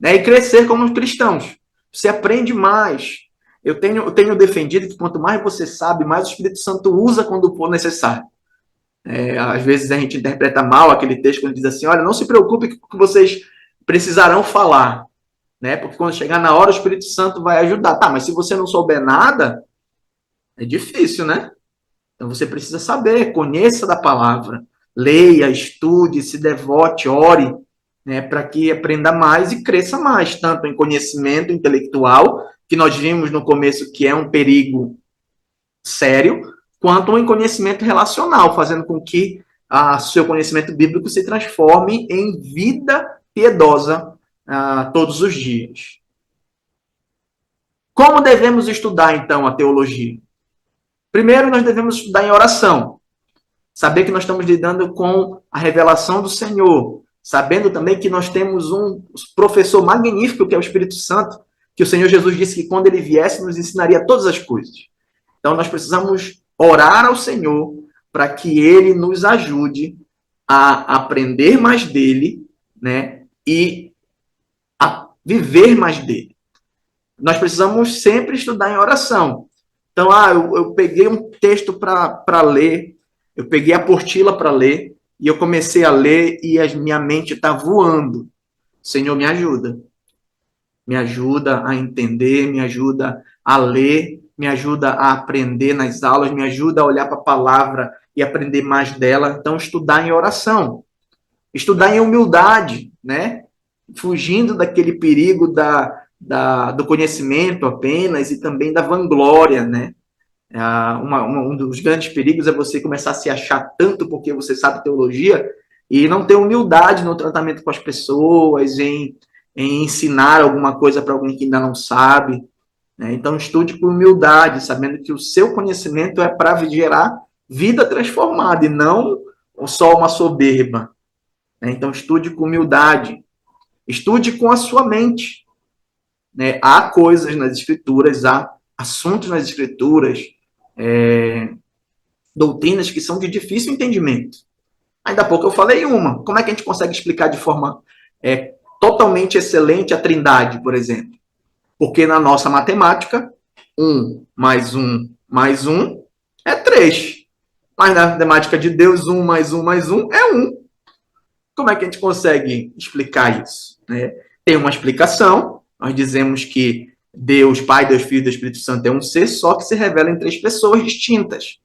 E crescer como cristãos. Você aprende mais. Eu tenho defendido que quanto mais você sabe, mais o Espírito Santo usa quando for necessário. Às vezes a gente interpreta mal aquele texto quando diz assim, olha, não se preocupe com o que vocês precisarão falar, né? Porque quando chegar na hora o Espírito Santo vai ajudar. Tá, mas se você não souber nada, é difícil, né? Então você precisa saber, conheça da palavra, leia, estude, se devote, ore, né, para que aprenda mais e cresça mais, tanto em conhecimento intelectual, que nós vimos no começo que é um perigo sério, quanto em conhecimento relacional, fazendo com que seu conhecimento bíblico se transforme em vida piedosa todos os dias. Como devemos estudar, então, a teologia? Primeiro, nós devemos estudar em oração. Saber que nós estamos lidando com a revelação do Senhor. Sabendo também que nós temos um professor magnífico, que é o Espírito Santo, que o Senhor Jesus disse que quando ele viesse, nos ensinaria todas as coisas. Então, nós precisamos orar ao Senhor para que ele nos ajude a aprender mais dele, né, e a viver mais dele. Nós precisamos sempre estudar em oração. Então, eu peguei um texto para ler, eu peguei a apostila para ler, e eu comecei a ler e a minha mente está voando. Senhor, me ajuda. Me ajuda a entender, me ajuda a ler, me ajuda a aprender nas aulas, me ajuda a olhar para a palavra e aprender mais dela. Então, estudar em oração. Estudar em humildade, né? Fugindo daquele perigo do conhecimento apenas e também da vanglória, né? Um dos grandes perigos é você começar a se achar tanto porque você sabe teologia e não ter humildade no tratamento com as pessoas, em ensinar alguma coisa para alguém que ainda não sabe, né? Então, estude com humildade, sabendo que o seu conhecimento é para gerar vida transformada e não só uma soberba, né? Então, estude com humildade. Estude com a sua mente, né? Há coisas nas Escrituras, há assuntos nas Escrituras, doutrinas que são de difícil entendimento. Ainda há pouco eu falei uma. Como é que a gente consegue explicar de forma totalmente excelente a Trindade, por exemplo? Porque na nossa matemática, 1 mais 1 mais 1 é 3. Mas na matemática de Deus, 1 mais 1 mais 1 é 1. Como é que a gente consegue explicar isso? Tem uma explicação. Nós dizemos que Deus, Pai, Deus, Filho e Deus Espírito Santo é um ser só que se revela em 3 pessoas distintas.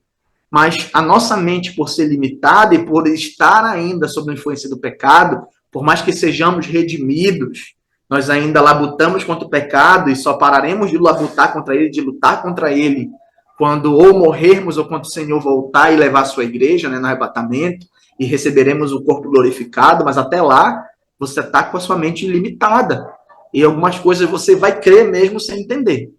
Mas a nossa mente, por ser limitada e por estar ainda sob a influência do pecado, por mais que sejamos redimidos, nós ainda labutamos contra o pecado e só pararemos de labutar contra ele, de lutar contra ele, quando ou morrermos ou quando o Senhor voltar e levar a sua igreja, né, no arrebatamento, e receberemos o corpo glorificado, mas até lá você está com a sua mente limitada. E algumas coisas você vai crer mesmo sem entender.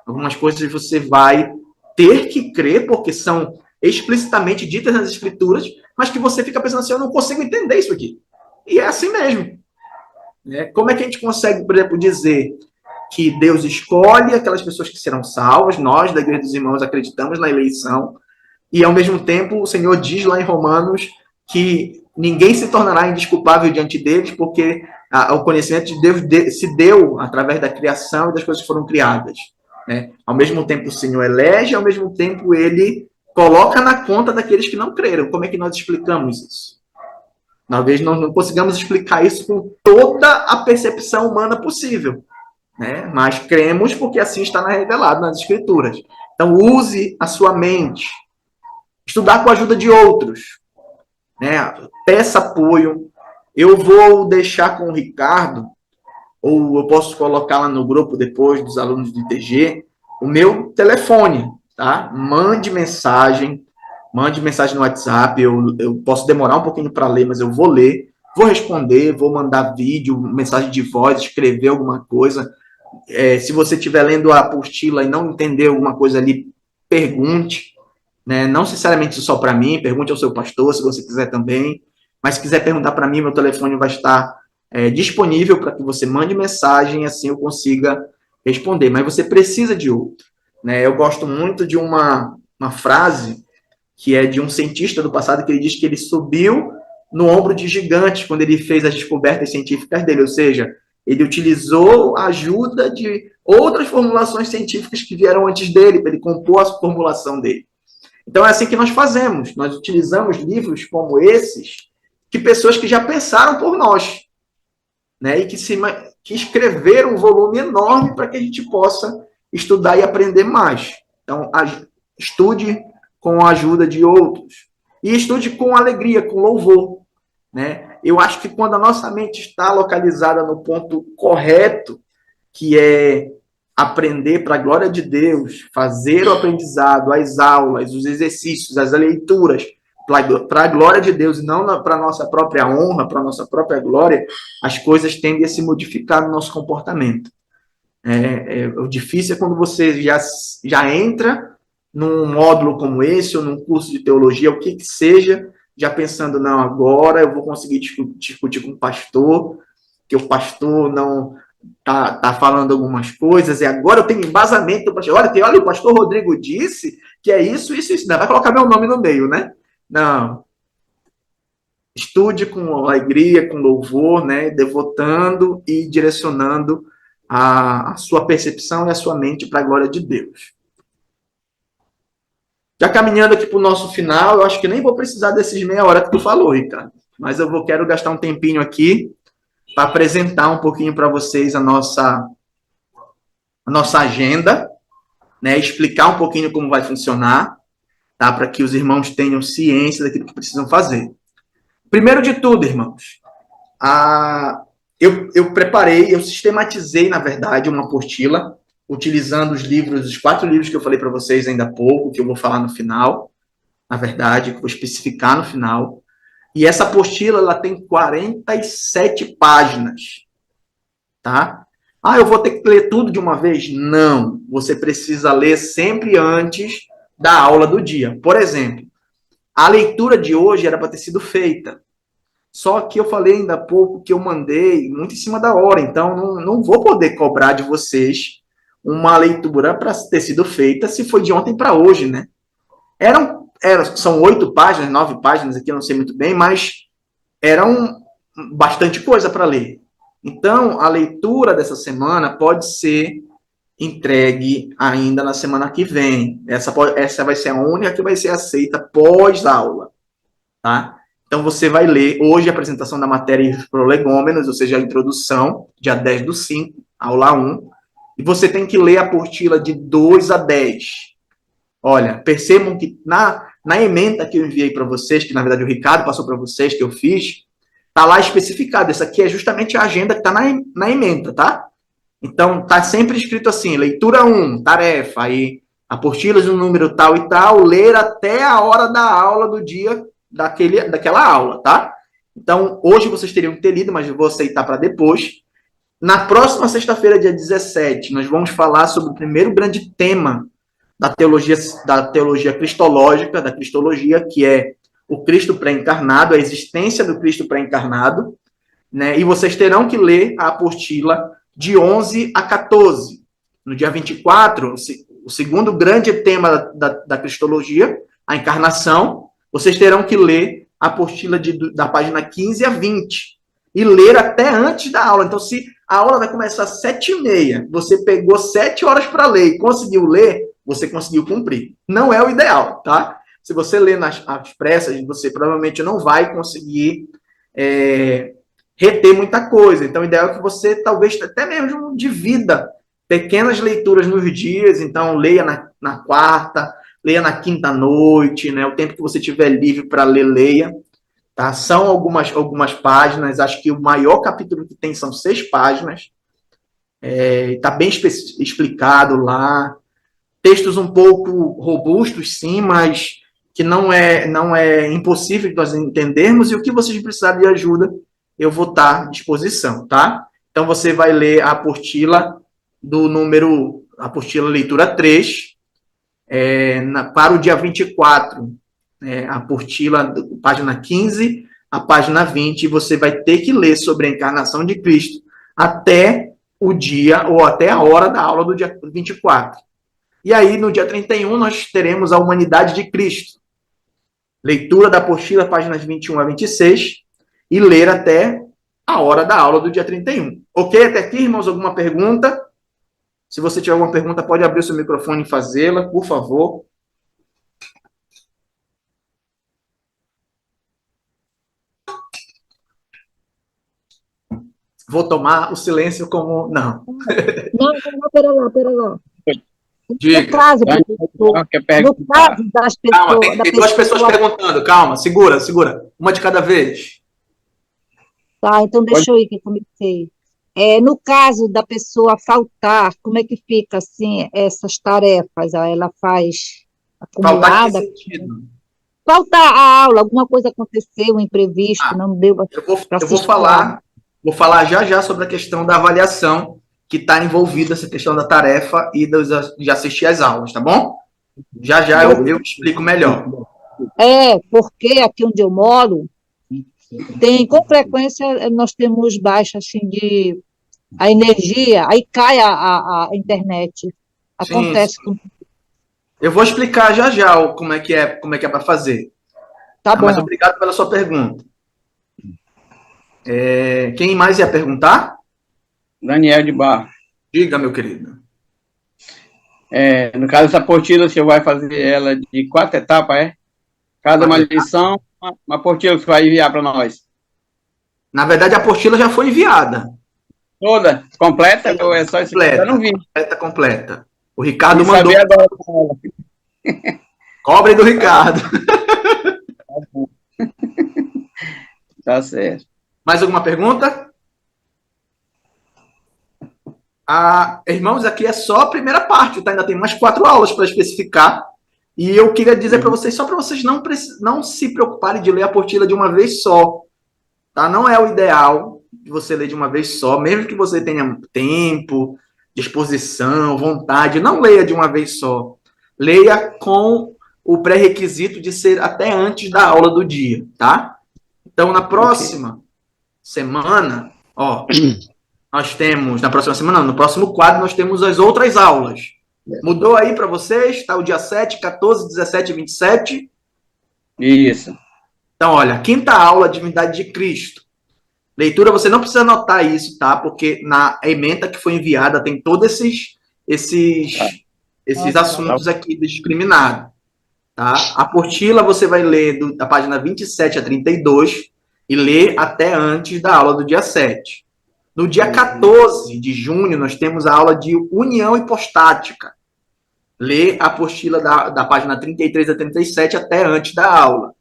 Algumas coisas você vai ter que crer, porque são explicitamente ditas nas Escrituras, mas que você fica pensando assim, eu não consigo entender isso aqui. E é assim mesmo. Como é que a gente consegue, por exemplo, dizer que Deus escolhe aquelas pessoas que serão salvas, nós, da Igreja dos Irmãos, acreditamos na eleição, e ao mesmo tempo o Senhor diz lá em Romanos que ninguém se tornará indesculpável diante deles, porque o conhecimento de Deus se deu através da criação e das coisas que foram criadas. Né? Ao mesmo tempo o Senhor elege, ao mesmo tempo ele coloca na conta daqueles que não creram. Como é que nós explicamos isso? Talvez não consigamos explicar isso com toda a percepção humana possível, né? Mas cremos porque assim está revelado nas Escrituras. Então use a sua mente, Estudar com a ajuda de outros, né? Peça apoio. Eu vou deixar com o Ricardo, ou eu posso colocar lá no grupo depois dos alunos do ITG, o meu telefone, tá? Mande mensagem no WhatsApp, eu posso demorar um pouquinho para ler, mas eu vou ler, vou responder, vou mandar vídeo, mensagem de voz, escrever alguma coisa. Se você estiver lendo a apostila e não entender alguma coisa ali, pergunte, né? Não sinceramente só para mim, pergunte ao seu pastor, se você quiser também, mas se quiser perguntar para mim, meu telefone vai estar disponível para que você mande mensagem, assim eu consiga responder, mas você precisa de outro, né? Eu gosto muito de uma frase que é de um cientista do passado, que ele diz que ele subiu no ombro de gigantes quando ele fez as descobertas científicas dele, ou seja, ele utilizou a ajuda de outras formulações científicas que vieram antes dele, para ele compor a formulação dele. Então é assim que nós fazemos, nós utilizamos livros como esses, de pessoas que já pensaram por nós, né, e que escreveram um volume enorme para que a gente possa estudar e aprender mais. Então, estude com a ajuda de outros. E estude com alegria, com louvor, né? Eu acho que quando a nossa mente está localizada no ponto correto, que é aprender para a glória de Deus, fazer o aprendizado, as aulas, os exercícios, as leituras, para a glória de Deus e não para a nossa própria honra, para a nossa própria glória, as coisas tendem a se modificar no nosso comportamento. O difícil é quando você já entra num módulo como esse, ou num curso de teologia, o que seja, já pensando, não, agora eu vou conseguir discutir com o pastor, que o pastor não tá falando algumas coisas, e agora eu tenho embasamento do pastor. Olha, o pastor Rodrigo disse que é isso, isso, isso. Não, vai colocar meu nome no meio, né? Não. Estude com alegria, com louvor, né? Devotando e direcionando a sua percepção e a sua mente para a glória de Deus. Já caminhando aqui para o nosso final, eu acho que nem vou precisar desses meia hora que tu falou, Ricardo. Mas quero gastar um tempinho aqui para apresentar um pouquinho para vocês a nossa agenda, né? Explicar um pouquinho como vai funcionar, tá? Para que os irmãos tenham ciência daquilo que precisam fazer. Primeiro de tudo, irmãos, eu sistematizei, na verdade, uma apostila, utilizando os 4 livros que eu falei para vocês ainda há pouco, que eu vou falar no final, na verdade, que eu vou especificar no final. E essa apostila, ela tem 47 páginas, tá? Eu vou ter que ler tudo de uma vez? Não. Você precisa ler sempre antes da aula do dia. Por exemplo, a leitura de hoje era para ter sido feita. Só que eu falei ainda há pouco que eu mandei muito em cima da hora, então não vou poder cobrar de vocês uma leitura para ter sido feita se foi de ontem para hoje, né? São 8 páginas, 9 páginas aqui, eu não sei muito bem, mas eram bastante coisa para ler. Então, a leitura dessa semana pode ser entregue ainda na semana que vem. Essa vai ser a única que vai ser aceita pós-aula, tá? Então, você vai ler hoje a apresentação da matéria prolegômenos, ou seja, a introdução, dia 10/5, aula 1, e você tem que ler a apostila de 2 a 10. Olha, percebam que na ementa que eu enviei para vocês, que na verdade o Ricardo passou para vocês, que eu fiz, tá lá especificado. Essa aqui é justamente a agenda que está na ementa, tá? Então, tá sempre escrito assim, leitura 1, tarefa, aí apostilas no número tal e tal, ler até a hora da aula do dia daquela aula, tá? Então, hoje vocês teriam que ter lido, mas eu vou aceitar para depois. Na próxima sexta-feira, dia 17, nós vamos falar sobre o primeiro grande tema da teologia cristológica, da cristologia, que é o Cristo pré-encarnado, a existência do Cristo pré-encarnado, né? E vocês terão que ler a apostila de 11 a 14. No dia 24, o segundo grande tema da cristologia, a encarnação, vocês terão que ler a apostila da página 15 a 20 e ler até antes da aula. Então, se a aula vai começar às 7h30, você pegou 7 horas para ler e conseguiu ler, você conseguiu cumprir. Não é o ideal, tá? Se você ler nas pressas, você provavelmente não vai conseguir reter muita coisa. Então, o ideal é que você, talvez, até mesmo divida pequenas leituras nos dias. Então, leia na quarta, leia na quinta noite, né? O tempo que você tiver livre para ler, leia. Tá? São algumas páginas, acho que o maior capítulo que tem são 6 páginas. Está bem explicado lá. Textos um pouco robustos, sim, mas que não é impossível de nós entendermos, e o que vocês precisarem de ajuda, eu vou estar à disposição, tá? Então, você vai ler a apostila a apostila leitura 3, para o dia 24, a apostila, página 15, a página 20, e você vai ter que ler sobre a encarnação de Cristo até o dia, ou até a hora da aula do dia 24. E aí, no dia 31, nós teremos a humanidade de Cristo. Leitura da apostila, páginas 21 a 26, e ler até a hora da aula do dia 31. Ok? Até aqui, irmãos, alguma pergunta? Se você tiver alguma pergunta, pode abrir o seu microfone e fazê-la, por favor. Vou tomar o silêncio como... Não. Não, pera lá. Diga. No caso, no caso das pessoas... Calma, tem 2 pessoas perguntando. Calma, segura. Uma de cada vez. Tá, então deixa eu ir, que eu comecei. No caso da pessoa faltar, como é que fica, assim, essas tarefas? Ela faz Faltar em acumulada? que sentido? Faltar a aula, alguma coisa aconteceu, um imprevisto, não deu para Eu vou falar já sobre a questão da avaliação que está envolvida, essa questão da tarefa e de assistir às aulas, tá bom? Já eu explico melhor. Porque aqui onde eu moro, com frequência, nós temos baixa, assim, a energia, aí cai a internet. Acontece com... Eu vou explicar já como é que é para fazer. Tá bom. Mas obrigado pela sua pergunta. Quem mais ia perguntar? Daniel de Barro. Diga, meu querido. No caso, essa apostila, você vai fazer ela de 4 etapas, Cada uma lição, uma apostila que você vai enviar para nós. Na verdade, a apostila já foi enviada. Toda? Completa? Ou é só esse? Eu não vi. Completa. O Ricardo mandou. Agora. Cobre do Ricardo. Tá certo. Mais alguma pergunta? Irmãos, aqui é só a primeira parte, tá? Ainda tem mais 4 aulas para especificar. E eu queria dizer para vocês, só para vocês não se preocuparem de ler a apostila de uma vez só. Tá? Não é o ideal de você ler de uma vez só, mesmo que você tenha tempo, disposição, vontade, não leia de uma vez só. Leia com o pré-requisito de ser até antes da aula do dia, tá? Então, na próxima semana, nós temos, no próximo quadro, nós temos as outras aulas. Mudou aí para vocês? Está o dia 7, 14, 17 e 27? Isso. Então, olha, quinta aula, Divindade de Cristo. Leitura, você não precisa anotar isso, tá? Porque na ementa que foi enviada tem todos esses assuntos aqui discriminados. Tá? A apostila você vai ler da página 27 a 32 e ler até antes da aula do dia 7. No dia 14 de junho, nós temos a aula de união hipostática. Lê a apostila da página 33 a 37 até antes da aula.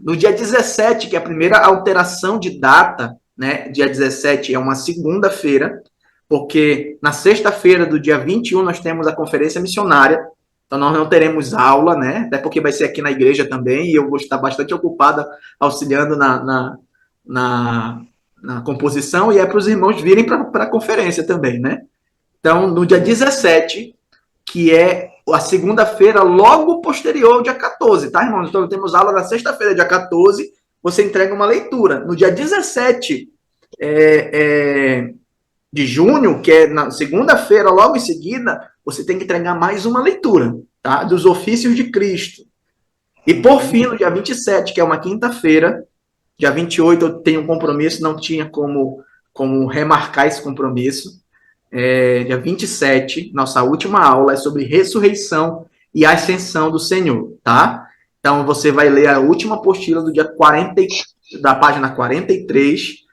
No dia 17, que é a primeira alteração de data, né? Dia 17 é uma segunda-feira, porque na sexta-feira do dia 21 nós temos a conferência missionária, então nós não teremos aula, né? Até porque vai ser aqui na igreja também, e eu vou estar bastante ocupada auxiliando na composição, e é para os irmãos virem para a conferência também, né? Então, no dia 17, que é a segunda-feira logo posterior ao dia 14, tá, irmãos? Então, temos aula na sexta-feira, dia 14, você entrega uma leitura. No dia 17 de junho, que é na segunda-feira, logo em seguida, você tem que entregar mais uma leitura, tá? Dos ofícios de Cristo. E, por fim, no dia 27, que é uma quinta-feira, dia 28 eu tenho um compromisso, não tinha como remarcar esse compromisso. Dia 27, nossa última aula é sobre ressurreição e ascensão do Senhor, tá? Então, você vai ler a última apostila do dia 40, da página 43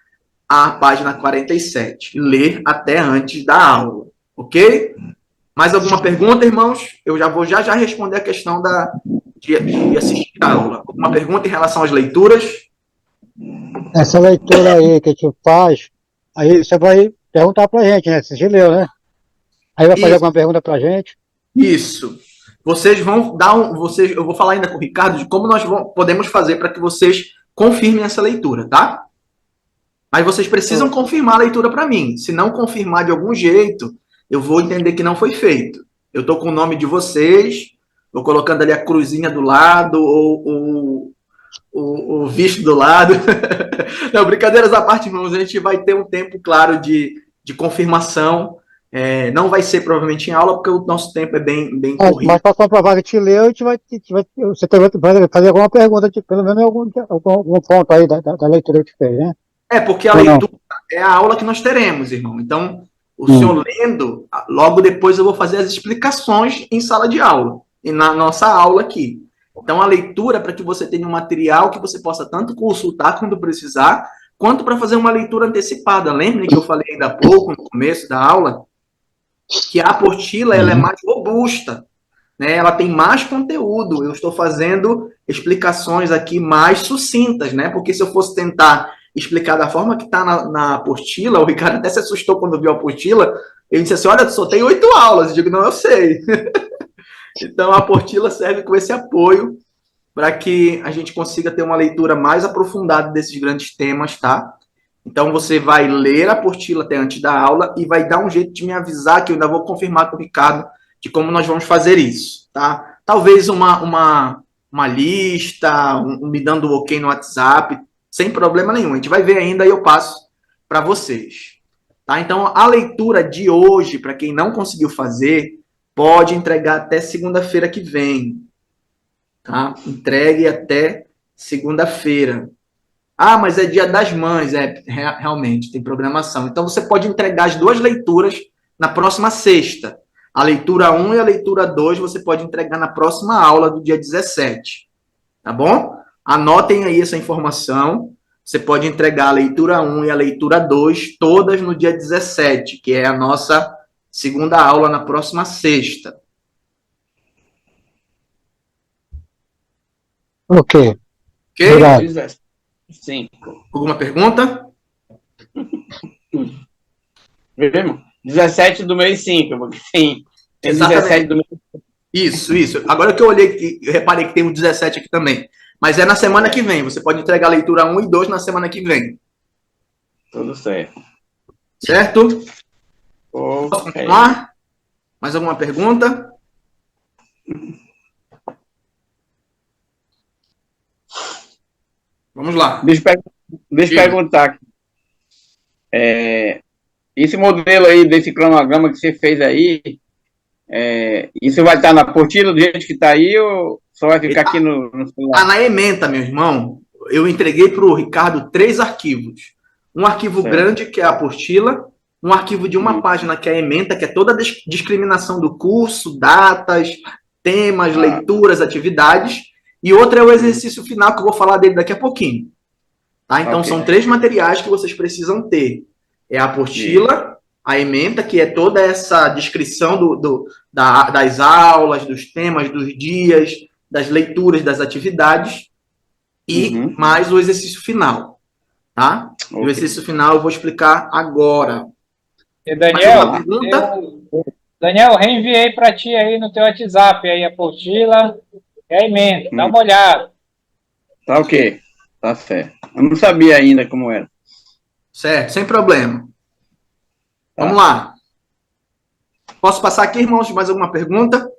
à página 47. Ler até antes da aula, ok? Mais alguma pergunta, irmãos? Eu já vou já responder a questão de assistir a aula. Alguma pergunta em relação às leituras? Essa leitura aí que a gente faz, aí você vai perguntar pra gente, né? Você já leu, né? Aí vai fazer Isso. alguma pergunta pra gente. Isso. Vocês vão dar eu vou falar ainda com o Ricardo de como nós podemos fazer para que vocês confirmem essa leitura, tá? Mas vocês precisam confirmar a leitura para mim. Se não confirmar de algum jeito, eu vou entender que não foi feito. Eu estou com o nome de vocês, vou colocando ali a cruzinha do lado, ou o visto do lado. Não, brincadeiras à parte, irmãos, a gente vai ter um tempo, claro, de confirmação. Não vai ser provavelmente em aula, porque o nosso tempo é bem corrido. Mas para comprovar que te leu, você vai fazer alguma pergunta, pelo menos algum ponto aí da leitura que te fez, né? Porque a leitura é a aula que nós teremos, irmão. Então, o senhor lendo, logo depois eu vou fazer as explicações em sala de aula, e na nossa aula aqui. Então, a leitura é para que você tenha um material que você possa tanto consultar quando precisar, quanto para fazer uma leitura antecipada. Lembre que eu falei ainda há pouco, no começo da aula, que a apostila ela é mais robusta, né? Ela tem mais conteúdo. Eu estou fazendo explicações aqui mais sucintas, né? Porque se eu fosse tentar explicar da forma que está na apostila, o Ricardo até se assustou quando viu a apostila, ele disse assim, olha, só tem 8 aulas. Eu digo, não, eu sei. Então, a apostila serve com esse apoio para que a gente consiga ter uma leitura mais aprofundada desses grandes temas, tá? Então, você vai ler a apostila até antes da aula e vai dar um jeito de me avisar, que eu ainda vou confirmar com o Ricardo de como nós vamos fazer isso, tá? Talvez uma lista, me dando o ok no WhatsApp, sem problema nenhum. A gente vai ver ainda e eu passo para vocês, tá? Então, a leitura de hoje, para quem não conseguiu fazer, pode entregar até segunda-feira que vem, tá? Entregue até segunda-feira. Ah, mas é dia das mães, realmente, tem programação. Então, você pode entregar as 2 leituras na próxima sexta. A leitura 1 e a leitura 2 você pode entregar na próxima aula do dia 17. Tá bom? Anotem aí essa informação. Você pode entregar a leitura 1 e a leitura 2 todas no dia 17, que é a nossa segunda aula na próxima sexta. Ok. Ok? Obrigado. 5. Alguma pergunta? Vemos? 17 do mês 5, porque tem 17 Exatamente. do mês 5. Isso. Agora que eu olhei, eu reparei que tem um 17 aqui também. Mas é na semana que vem. Você pode entregar a leitura 1 e 2 na semana que vem. Tudo certo. Certo? Ok. Posso continuar? Mais alguma pergunta? Vamos lá. Deixa eu perguntar. Esse modelo aí, desse cronograma que você fez aí, isso vai estar na apostila do jeito que está aí ou só vai ficar aqui no celular? Tá na ementa, meu irmão. Eu entreguei para o Ricardo 3 arquivos. Um arquivo grande, que é a apostila, um arquivo de uma página, que é a ementa, que é toda a discriminação do curso, datas, temas, leituras, atividades, e outra é o exercício final, que eu vou falar dele daqui a pouquinho. Tá? Então, são 3 materiais que vocês precisam ter. É a apostila, a ementa, que é toda essa descrição das aulas, dos temas, dos dias, das leituras, das atividades, e mais o exercício final. Tá? E o exercício final eu vou explicar agora. E Daniel, eu reenviei para ti aí no teu WhatsApp aí a apostila e a emenda. Dá uma olhada. Tá ok. Tá certo. Eu não sabia ainda como era. Certo, sem problema. Vamos lá. Posso passar aqui, irmãos, mais alguma pergunta?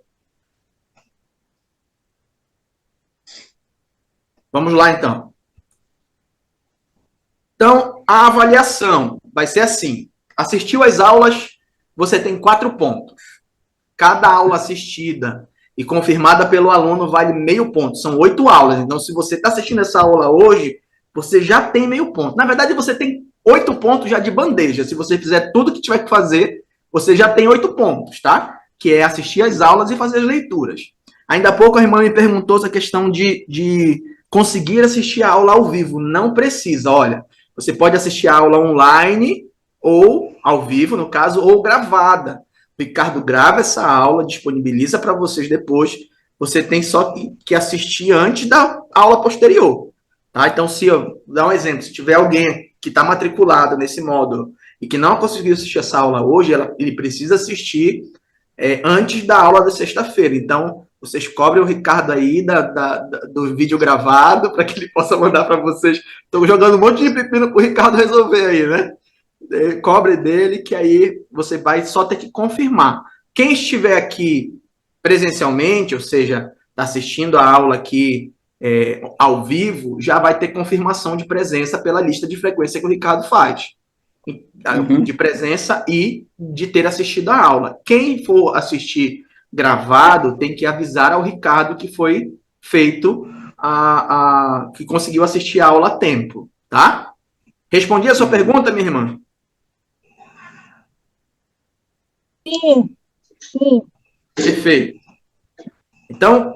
Vamos lá, então. Então, a avaliação vai ser assim. Assistiu às aulas, você tem 4 pontos. Cada aula assistida e confirmada pelo aluno vale meio ponto. São 8 aulas. Então, se você está assistindo essa aula hoje, você já tem meio ponto. Na verdade, você tem 8 pontos já de bandeja. Se você fizer tudo que tiver que fazer, você já tem 8 pontos, tá? Que é assistir às aulas e fazer as leituras. Ainda há pouco a irmã me perguntou essa questão de conseguir assistir a aula ao vivo. Não precisa, olha. Você pode assistir a aula online ou ao vivo, no caso, ou gravada. Ricardo grava essa aula, disponibiliza para vocês depois. Você tem só que assistir antes da aula posterior. Tá? Então, se eu dar um exemplo, se tiver alguém que está matriculado nesse módulo e que não conseguiu assistir essa aula hoje, ele precisa assistir antes da aula da sexta-feira. Então, vocês cobrem o Ricardo aí do vídeo gravado para que ele possa mandar para vocês. Estou jogando um monte de pepino para o Ricardo resolver aí, né? Cobre dele, que aí você vai só ter que confirmar. Quem estiver aqui presencialmente, ou seja, está assistindo a aula aqui ao vivo, já vai ter confirmação de presença pela lista de frequência que o Ricardo faz. De presença e de ter assistido a aula. Quem for assistir gravado tem que avisar ao Ricardo que foi feito, que conseguiu assistir a aula a tempo, tá? Respondi a sua pergunta, minha irmã? Sim. Perfeito. Então,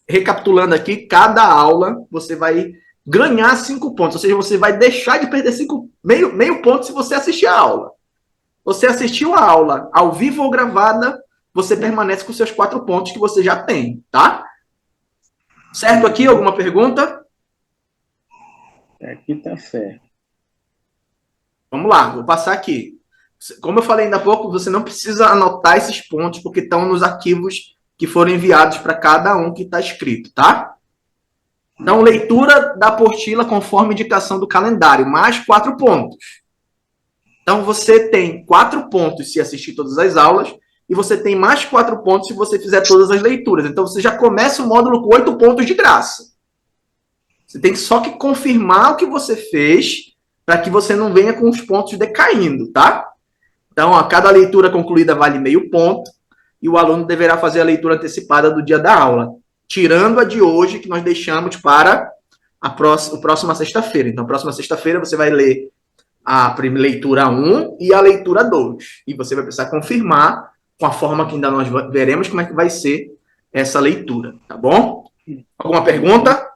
recapitulando aqui, cada aula você vai ganhar 5 pontos, ou seja, você vai deixar de perder meio ponto se você assistir a aula. Você assistiu a aula ao vivo ou gravada, você permanece com seus 4 pontos que você já tem, tá? Certo aqui? Alguma pergunta? Aqui tá certo. Vamos lá, vou passar aqui. Como eu falei ainda há pouco, você não precisa anotar esses pontos, porque estão nos arquivos que foram enviados para cada um que está escrito, tá? Então, leitura da apostila conforme indicação do calendário, mais 4 pontos. Então, você tem 4 pontos se assistir todas as aulas, e você tem mais 4 pontos se você fizer todas as leituras. Então, você já começa o módulo com 8 pontos de graça. Você tem só que confirmar o que você fez, para que você não venha com os pontos decaindo, tá? Então, a cada leitura concluída vale meio ponto, e o aluno deverá fazer a leitura antecipada do dia da aula, tirando a de hoje, que nós deixamos para a próxima sexta-feira. Então, a próxima sexta-feira você vai ler a leitura 1 e a leitura 2. E você vai precisar confirmar, com a forma que ainda nós veremos como é que vai ser essa leitura, tá bom? Alguma pergunta?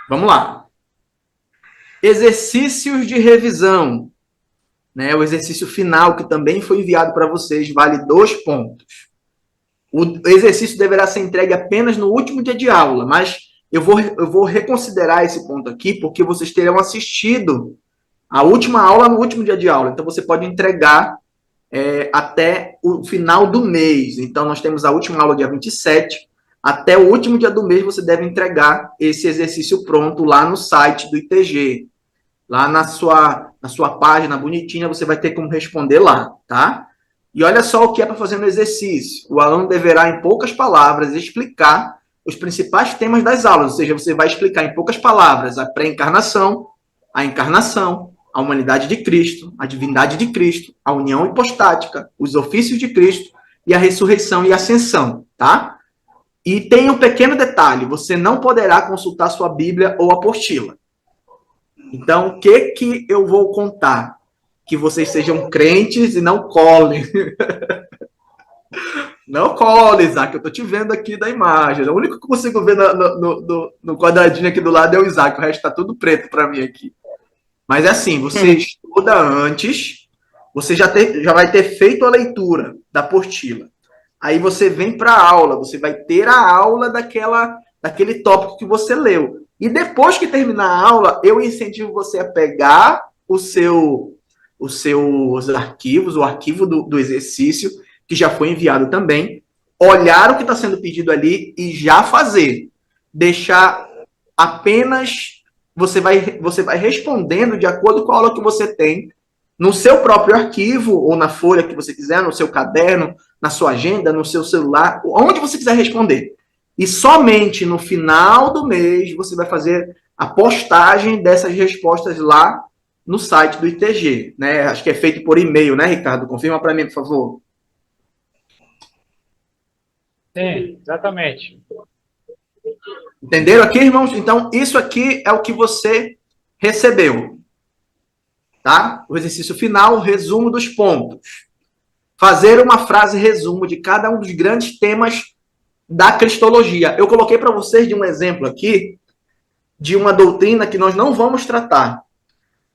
Vamos lá. Exercícios de revisão. Né, o exercício final, que também foi enviado para vocês, vale 2 pontos. O exercício deverá ser entregue apenas no último dia de aula, mas eu vou reconsiderar esse ponto aqui, porque vocês terão assistido a última aula no último dia de aula. Então, você pode entregar até o final do mês. Então, nós temos a última aula dia 27. Até o último dia do mês, você deve entregar esse exercício pronto lá no site do ITG. Lá na sua página bonitinha, você vai ter como responder lá, tá? E olha só o que é para fazer no exercício. O aluno deverá, em poucas palavras, explicar os principais temas das aulas. Ou seja, você vai explicar em poucas palavras a pré-encarnação, a encarnação, a humanidade de Cristo, a divindade de Cristo, a união hipostática, os ofícios de Cristo e a ressurreição e ascensão, tá? E tem um pequeno detalhe, você não poderá consultar sua Bíblia ou apostila. Então, o que eu vou contar? Que vocês sejam crentes e não colhem. Não colhem, Isaac. Eu estou te vendo aqui da imagem. O único que eu consigo ver no quadradinho aqui do lado é o Isaac. O resto está tudo preto para mim aqui. Mas é assim, você estuda antes, você já vai ter feito a leitura da apostila. Aí você vem para a aula, você vai ter a aula daquele tópico que você leu. E depois que terminar a aula, eu incentivo você a pegar os seus arquivos, o arquivo do exercício, que já foi enviado também, olhar o que está sendo pedido ali e já fazer. Deixar apenas... Você vai respondendo de acordo com a aula que você tem, no seu próprio arquivo, ou na folha que você quiser, no seu caderno, na sua agenda, no seu celular, onde você quiser responder. E somente no final do mês você vai fazer a postagem dessas respostas lá no site do ITG, né? Acho que é feito por e-mail, né, Ricardo? Confirma para mim, por favor. Sim, exatamente. Entenderam aqui, irmãos? Então, isso aqui é o que você recebeu. Tá? O exercício final, resumo dos pontos. Fazer uma frase resumo de cada um dos grandes temas da cristologia. Eu coloquei para vocês de um exemplo aqui de uma doutrina que nós não vamos tratar.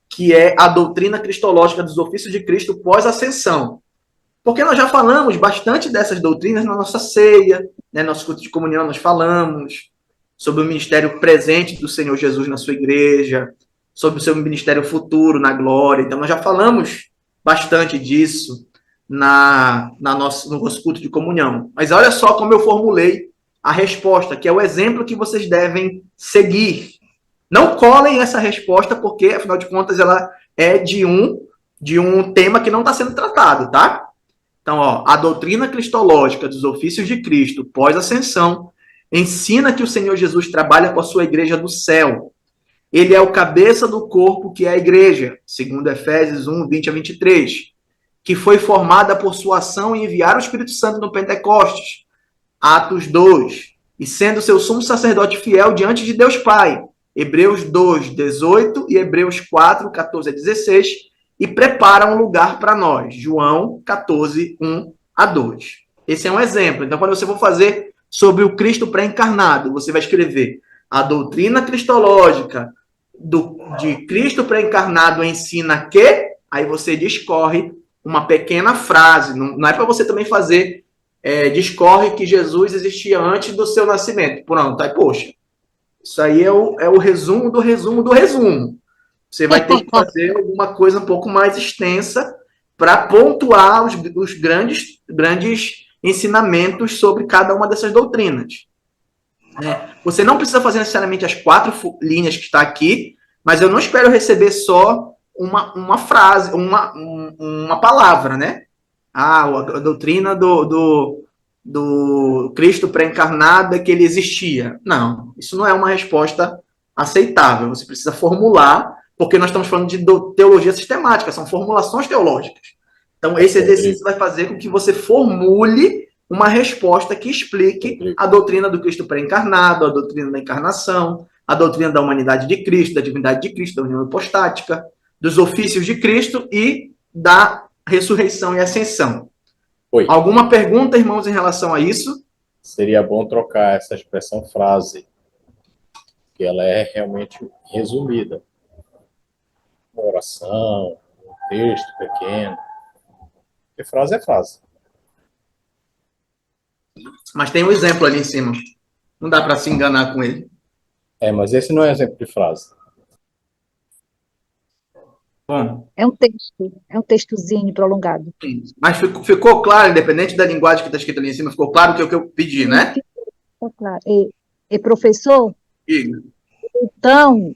que é a doutrina cristológica dos ofícios de Cristo pós-ascensão. Porque nós já falamos bastante dessas doutrinas na nossa ceia, né? Nosso culto de comunhão nós falamos sobre o ministério presente do Senhor Jesus na sua igreja, sobre o seu ministério futuro na glória. Então, nós já falamos bastante disso no nosso culto de comunhão. Mas olha só como eu formulei a resposta, que é o exemplo que vocês devem seguir. Não colhem essa resposta, porque, afinal de contas, ela é de um tema que não está sendo tratado, tá? Então, ó, a doutrina cristológica dos ofícios de Cristo pós-ascensão ensina que o Senhor Jesus trabalha com a sua igreja do céu. Ele é o cabeça do corpo que é a igreja, segundo Efésios 1, 20 a 23, que foi formada por sua ação em enviar o Espírito Santo no Pentecostes, Atos 2, e sendo seu sumo sacerdote fiel diante de Deus Pai, Hebreus 2, 18 e Hebreus 4, 14 a 16, e prepara um lugar para nós, João 14, 1 a 2. Esse é um exemplo. Então, quando você for fazer sobre o Cristo pré-encarnado, você vai escrever a doutrina cristológica de Cristo pré-encarnado ensina que, aí você discorre uma pequena frase, não é para você também fazer, discorre que Jesus existia antes do seu nascimento. Pronto, aí, poxa, isso aí é o resumo do resumo do resumo. Você vai ter que fazer alguma coisa um pouco mais extensa para pontuar os grandes ensinamentos sobre cada uma dessas doutrinas. Você não precisa fazer necessariamente as 4 linhas que está aqui, mas eu não espero receber só uma frase, uma palavra, né? A doutrina do Cristo pré-encarnado é que ele existia. Não, isso não é uma resposta aceitável. Você precisa formular, porque nós estamos falando de teologia sistemática, são formulações teológicas. Então, esse exercício vai fazer com que você formule uma resposta que explique a doutrina do Cristo pré-encarnado, a doutrina da encarnação, a doutrina da humanidade de Cristo, da divindade de Cristo, da união hipostática, dos ofícios de Cristo e da ressurreição e ascensão. Oi. Alguma pergunta, irmãos, em relação a isso? Seria bom trocar essa expressão frase, que ela é realmente resumida. Uma oração, um texto pequeno. Porque frase é frase. Mas tem um exemplo ali em cima. Não dá para se enganar com ele. Mas esse não é exemplo de frase. Bom, É um textozinho prolongado. mas ficou claro, independente da linguagem que está escrita ali em cima, ficou claro que é o que eu pedi, né? Tá claro. E professor, Diga. então,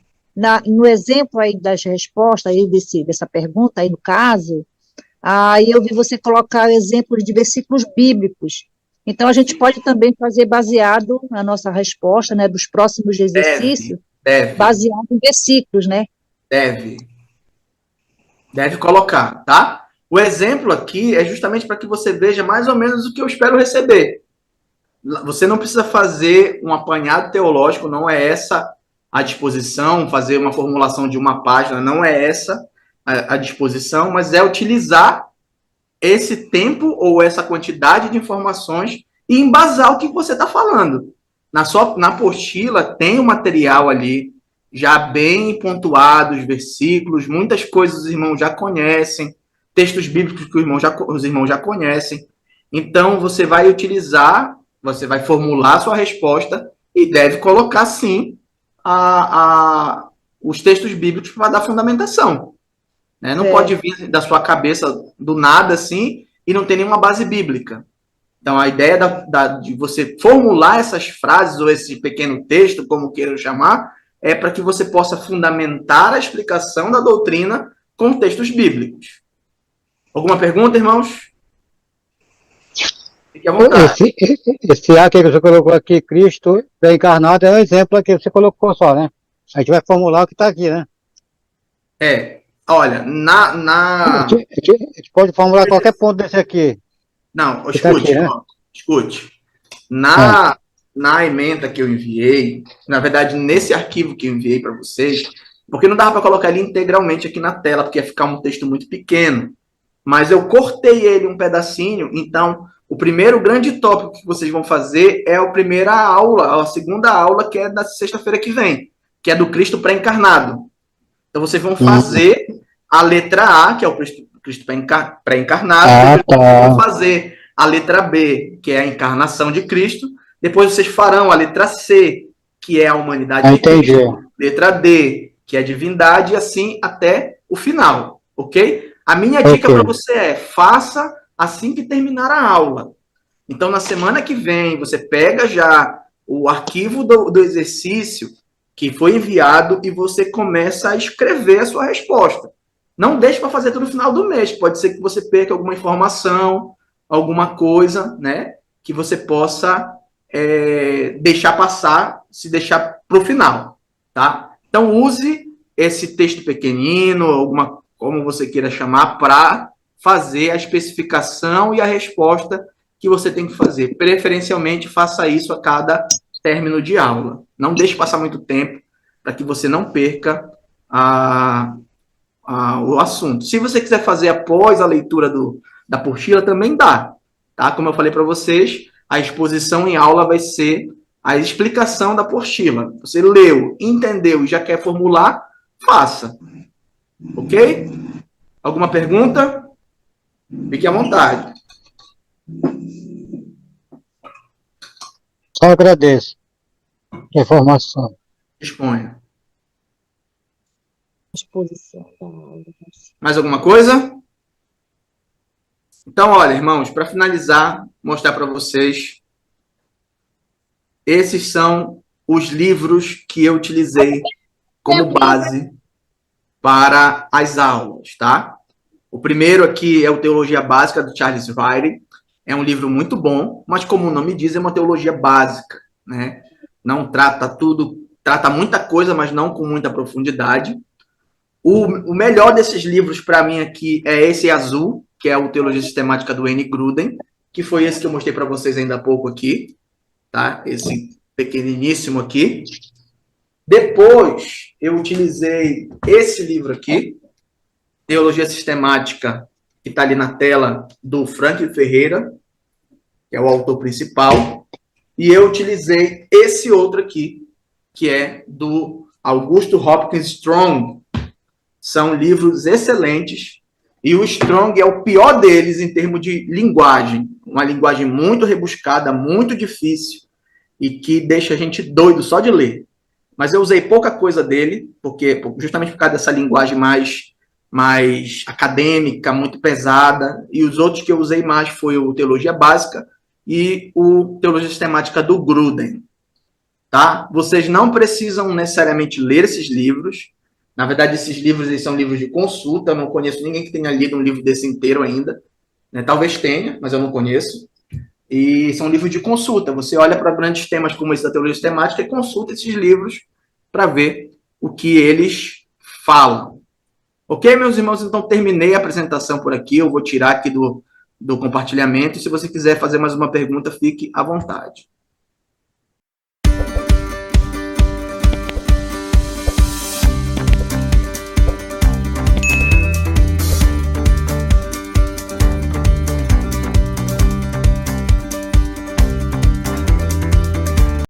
no exemplo aí das respostas, aí dessa pergunta, aí no caso, aí eu vi você colocar exemplos de versículos bíblicos. Então, a gente pode também fazer baseado na nossa resposta, né, dos próximos exercícios, Deve. baseado em versículos, né? Deve colocar, tá? O exemplo aqui é justamente para que você veja mais ou menos o que eu espero receber. Você não precisa fazer um apanhado teológico, não é essa a disposição, fazer uma formulação de uma página, não é essa a disposição, mas é utilizar esse tempo ou essa quantidade de informações e embasar o que você está falando. Na apostila tem o material ali, já bem pontuado, os versículos, muitas coisas os irmãos já conhecem, textos bíblicos que os irmãos já conhecem. Então, você vai utilizar, você vai formular a sua resposta e deve colocar, sim, os textos bíblicos para dar fundamentação. Né? Não pode vir da sua cabeça do nada, assim, e não ter nenhuma base bíblica. Então, a ideia de você formular essas frases ou esse pequeno texto, como queiram chamar, é para que você possa fundamentar a explicação da doutrina com textos bíblicos. Alguma pergunta, irmãos? Fique à vontade. Esse A que você colocou aqui, Cristo pré-encarnado, é um exemplo aqui que você colocou só, né? A gente vai formular o que está aqui, né? Olha, A gente pode formular qualquer ponto desse aqui. Não, Que tá aqui, né? escute. Na ementa que eu enviei, na verdade, nesse arquivo que eu enviei para vocês, porque não dava para colocar ele integralmente aqui na tela, porque ia ficar um texto muito pequeno, mas eu cortei ele um pedacinho, então o primeiro grande tópico que vocês vão fazer é a primeira aula, a segunda aula, que é da sexta-feira que vem, que é do Cristo pré-encarnado. Então, vocês vão fazer a letra A, que é o Cristo pré-encarnado, tá. vão fazer a letra B, que é a encarnação de Cristo, depois vocês farão a letra C, que é a humanidade de Entendi. Cristo, letra D, que é a divindade, e assim até o final, ok? A minha dica para você é, faça assim que terminar a aula. Então, na semana que vem, você pega já o arquivo do exercício que foi enviado e você começa a escrever a sua resposta. Não deixe para fazer tudo no final do mês. Pode ser que você perca alguma informação, alguma coisa, né? Que você possa deixar passar, se deixar para o final, tá? Então, use esse texto pequenino, como você queira chamar, para fazer a especificação e a resposta que você tem que fazer. Preferencialmente, faça isso a cada término de aula. Não deixe passar muito tempo para que você não perca o assunto. Se você quiser fazer após a leitura da apostila, também dá. Tá? Como eu falei para vocês, a exposição em aula vai ser a explicação da apostila. Você leu, entendeu e já quer formular, faça. Ok? Alguma pergunta? Fique à vontade. Só agradeço a informação. Disponha. Exposição da aula. Mais alguma coisa? Então, olha, irmãos, para finalizar, mostrar para vocês, esses são os livros que eu utilizei como base para as aulas, tá? O primeiro aqui é o Teologia Básica, do Charles Ryrie. É um livro muito bom, mas como o nome diz, é uma teologia básica, né? Não trata tudo, trata muita coisa, mas não com muita profundidade. O melhor desses livros, para mim, aqui, é esse azul, que é o Teologia Sistemática do Wayne Grudem, que foi esse que eu mostrei para vocês ainda há pouco aqui, tá? Esse pequeniníssimo aqui. Depois, eu utilizei esse livro aqui, Teologia Sistemática, que está ali na tela, do Franklin Ferreira, que é o autor principal, e eu utilizei esse outro aqui, que é do Augusto Hopkins Strong. São livros excelentes, e o Strong é o pior deles em termos de linguagem, uma linguagem muito rebuscada, muito difícil, e que deixa a gente doido só de ler. Mas eu usei pouca coisa dele, justamente por causa dessa linguagem mais acadêmica, muito pesada, e os outros que eu usei mais foi o Teologia Básica e o Teologia Sistemática do Grudem. Tá? Vocês não precisam necessariamente ler esses livros. Na verdade, esses livros eles são livros de consulta. Eu não conheço ninguém que tenha lido um livro desse inteiro ainda. Né? Talvez tenha, mas eu não conheço. E são livros de consulta. Você olha para grandes temas como esse da teologia sistemática e consulta esses livros para ver o que eles falam. Ok, meus irmãos? Então, terminei a apresentação por aqui. Eu vou tirar aqui do compartilhamento. E se você quiser fazer mais uma pergunta, fique à vontade.